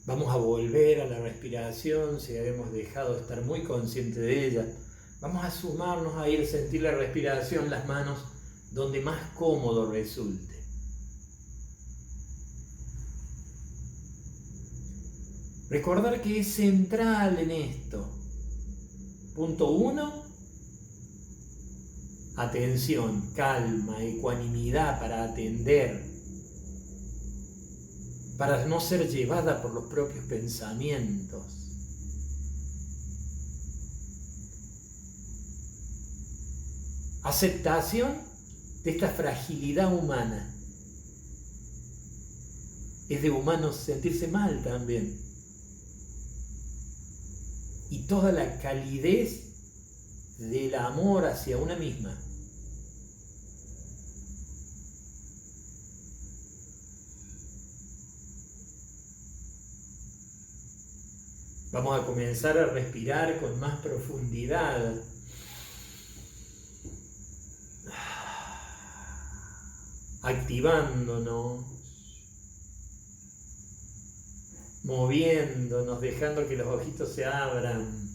Vamos a volver a la respiración, si habíamos dejado de estar muy conscientes de ella. Vamos a sumarnos a ir a sentir la respiración, las manos, donde más cómodo resulte. Recordar que es central en esto. Punto 1. Atención, calma, ecuanimidad para atender, para no ser llevada por los propios pensamientos. Aceptación de esta fragilidad humana. Es de humanos sentirse mal también. Y toda la calidez del amor hacia una misma. Vamos a comenzar a respirar con más profundidad. Activándonos, moviéndonos, dejando que los ojitos se abran.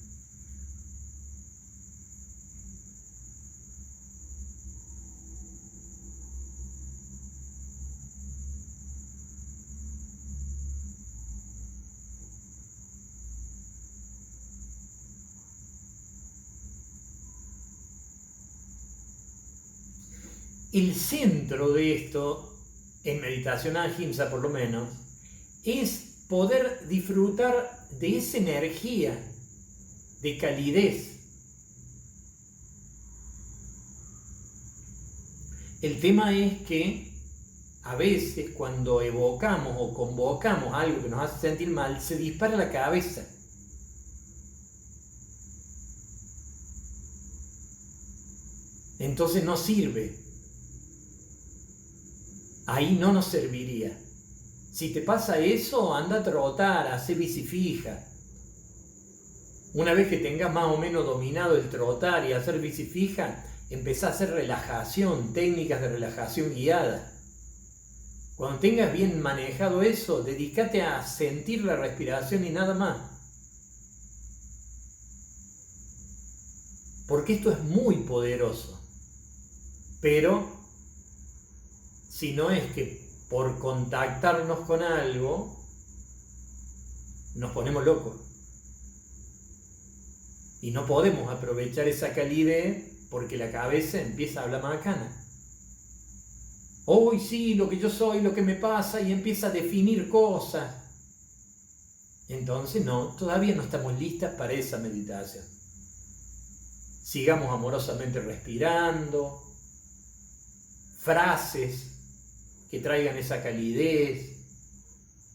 El centro de esto, en meditación ahimsa por lo menos, es poder disfrutar de esa energía de calidez. El tema es que a veces cuando evocamos o convocamos algo que nos hace sentir mal, se dispara la cabeza. Entonces no sirve. Ahí no nos serviría. Si te pasa eso, anda a trotar, hace bici fija. Una vez que tengas más o menos dominado el trotar y hacer bici fija, empezá a hacer relajación, técnicas de relajación guiada. Cuando tengas bien manejado eso, dedícate a sentir la respiración y nada más. Porque esto es muy poderoso. Pero si no es que por contactarnos con algo, nos ponemos locos. Y no podemos aprovechar esa calidez porque la cabeza empieza a hablar macana. Hoy sí, lo que yo soy, lo que me pasa, y empieza a definir cosas. Entonces no, todavía no estamos listas para esa meditación. Sigamos amorosamente respirando, frases que traigan esa calidez.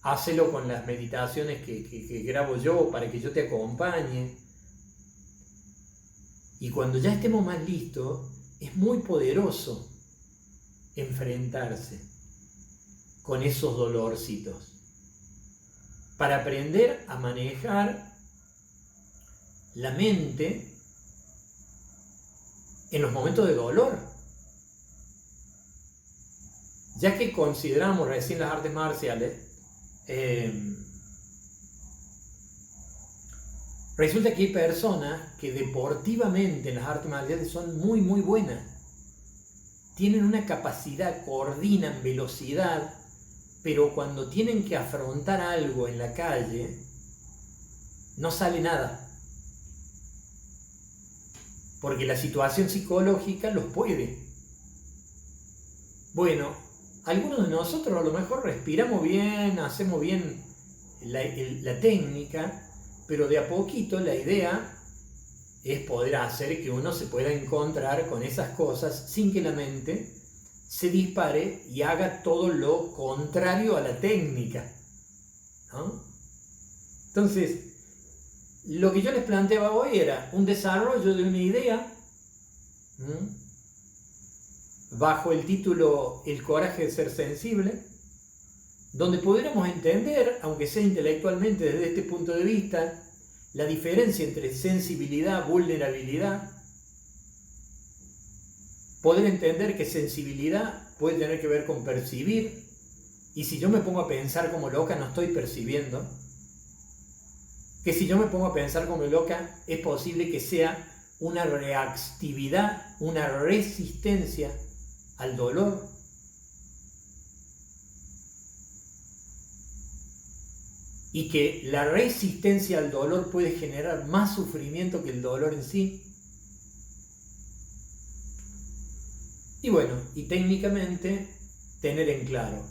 Hácelo con las meditaciones que grabo yo para que yo te acompañe. Y cuando ya estemos más listos, es muy poderoso enfrentarse con esos dolorcitos para aprender a manejar la mente en los momentos de dolor. Ya que consideramos recién las artes marciales, resulta que hay personas que deportivamente en las artes marciales son muy muy buenas. Tienen una capacidad, coordinan velocidad, pero cuando tienen que afrontar algo en la calle, no sale nada. porque la situación psicológica los puede. Bueno, algunos de nosotros a lo mejor respiramos bien, hacemos bien la técnica, pero de a poquito la idea es poder hacer que uno se pueda encontrar con esas cosas sin que la mente se dispare y haga todo lo contrario a la técnica, ¿no? Entonces, lo que yo les planteaba hoy era un desarrollo de una idea, bajo el título El coraje de ser sensible, donde pudiéramos entender, aunque sea intelectualmente desde este punto de vista, la diferencia entre sensibilidad, vulnerabilidad, poder entender que sensibilidad puede tener que ver con percibir, y si yo me pongo a pensar como loca no estoy percibiendo, que si yo me pongo a pensar como loca es posible que sea una reactividad, una resistencia al dolor. Y que la resistencia al dolor puede generar más sufrimiento que el dolor en sí. Y bueno, y técnicamente tener en claro,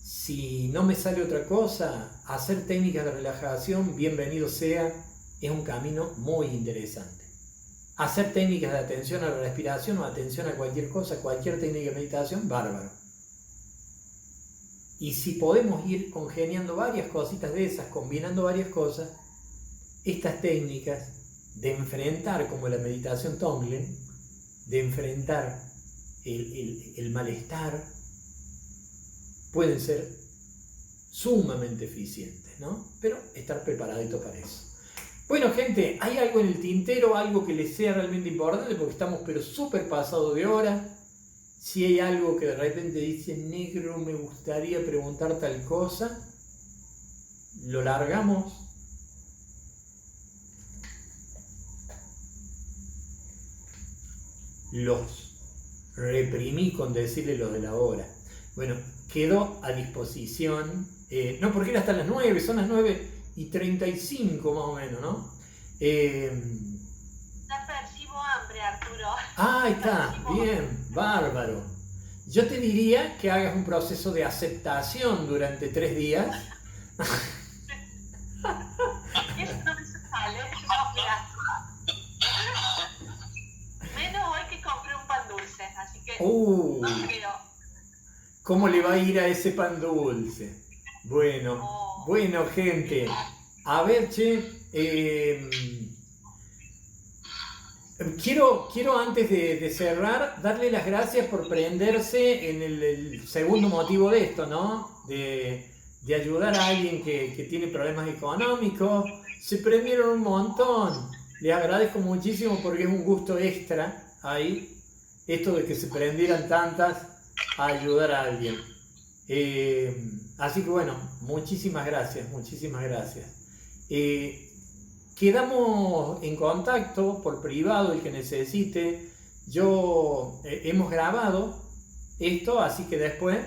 si no me sale otra cosa, hacer técnicas de relajación, bienvenido sea, es un camino muy interesante. Hacer técnicas de atención a la respiración o atención a cualquier cosa, cualquier técnica de meditación, bárbaro. Y si podemos ir congeniando varias cositas de esas, combinando varias cosas, estas técnicas de enfrentar, como la meditación Tonglen, de enfrentar el malestar, pueden ser sumamente eficientes, ¿no? Pero estar preparadito para eso. Bueno, gente, ¿hay algo en el tintero, algo que les sea realmente importante? Porque estamos pero súper pasados de hora. Si hay algo que de repente dice, negro, me gustaría preguntar tal cosa, lo largamos. Los reprimí con decirle lo de la hora. Bueno, quedó a disposición, no porque era hasta las 9, son las 9:35 más o menos, ¿no? Ya percibo hambre, Arturo. Ahí está, bien, bárbaro. Yo te diría que hagas un proceso de aceptación durante 3 días. Eso no me sale, no, mira. Menos hoy que compré un pan dulce, así que no creo. ¿Cómo le va a ir a ese pan dulce? Bueno, bueno, gente. A ver, che. Quiero antes de cerrar darle las gracias por prenderse en el segundo motivo de esto, ¿no? De ayudar a alguien que tiene problemas económicos. Se prendieron un montón. Les agradezco muchísimo porque es un gusto extra ahí, esto de que se prendieran tantas a ayudar a alguien. Así que bueno, muchísimas gracias, muchísimas gracias. Quedamos en contacto por privado, el que necesite. Hemos grabado esto, así que después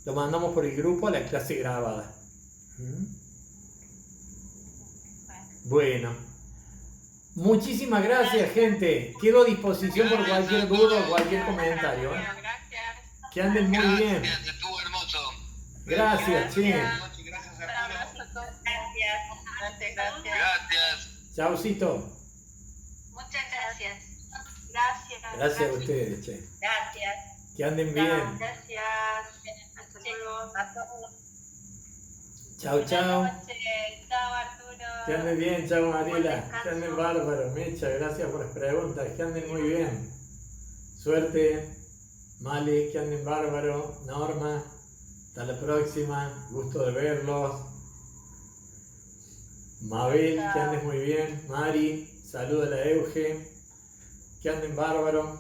lo mandamos por el grupo a la clase grabada. Bueno, muchísimas gracias, gente. Quedo a disposición por cualquier duda o cualquier comentario. Gracias. Que anden muy bien. Gracias, estuvo hermoso. Gracias, che. Gracias, Un Arturo. abrazo a todos. Gracias. Gracias. Chaucito. Muchas gracias. Gracias. Gracias a ustedes, che. Gracias. Que anden bien. Gracias. Hasta luego. A todos. Chau, chau. Buenas noches. Chao, Arturo. Que anden bien, chau Mariela. Que anden bárbaro. Mecha, gracias por las preguntas. Que anden muy bien. Suerte. Male, que anden bárbaro. Norma. Hasta la próxima. Gusto de verlos. Mabel, que andes muy bien. Mari, saluda a la Euge. Que anden bárbaro.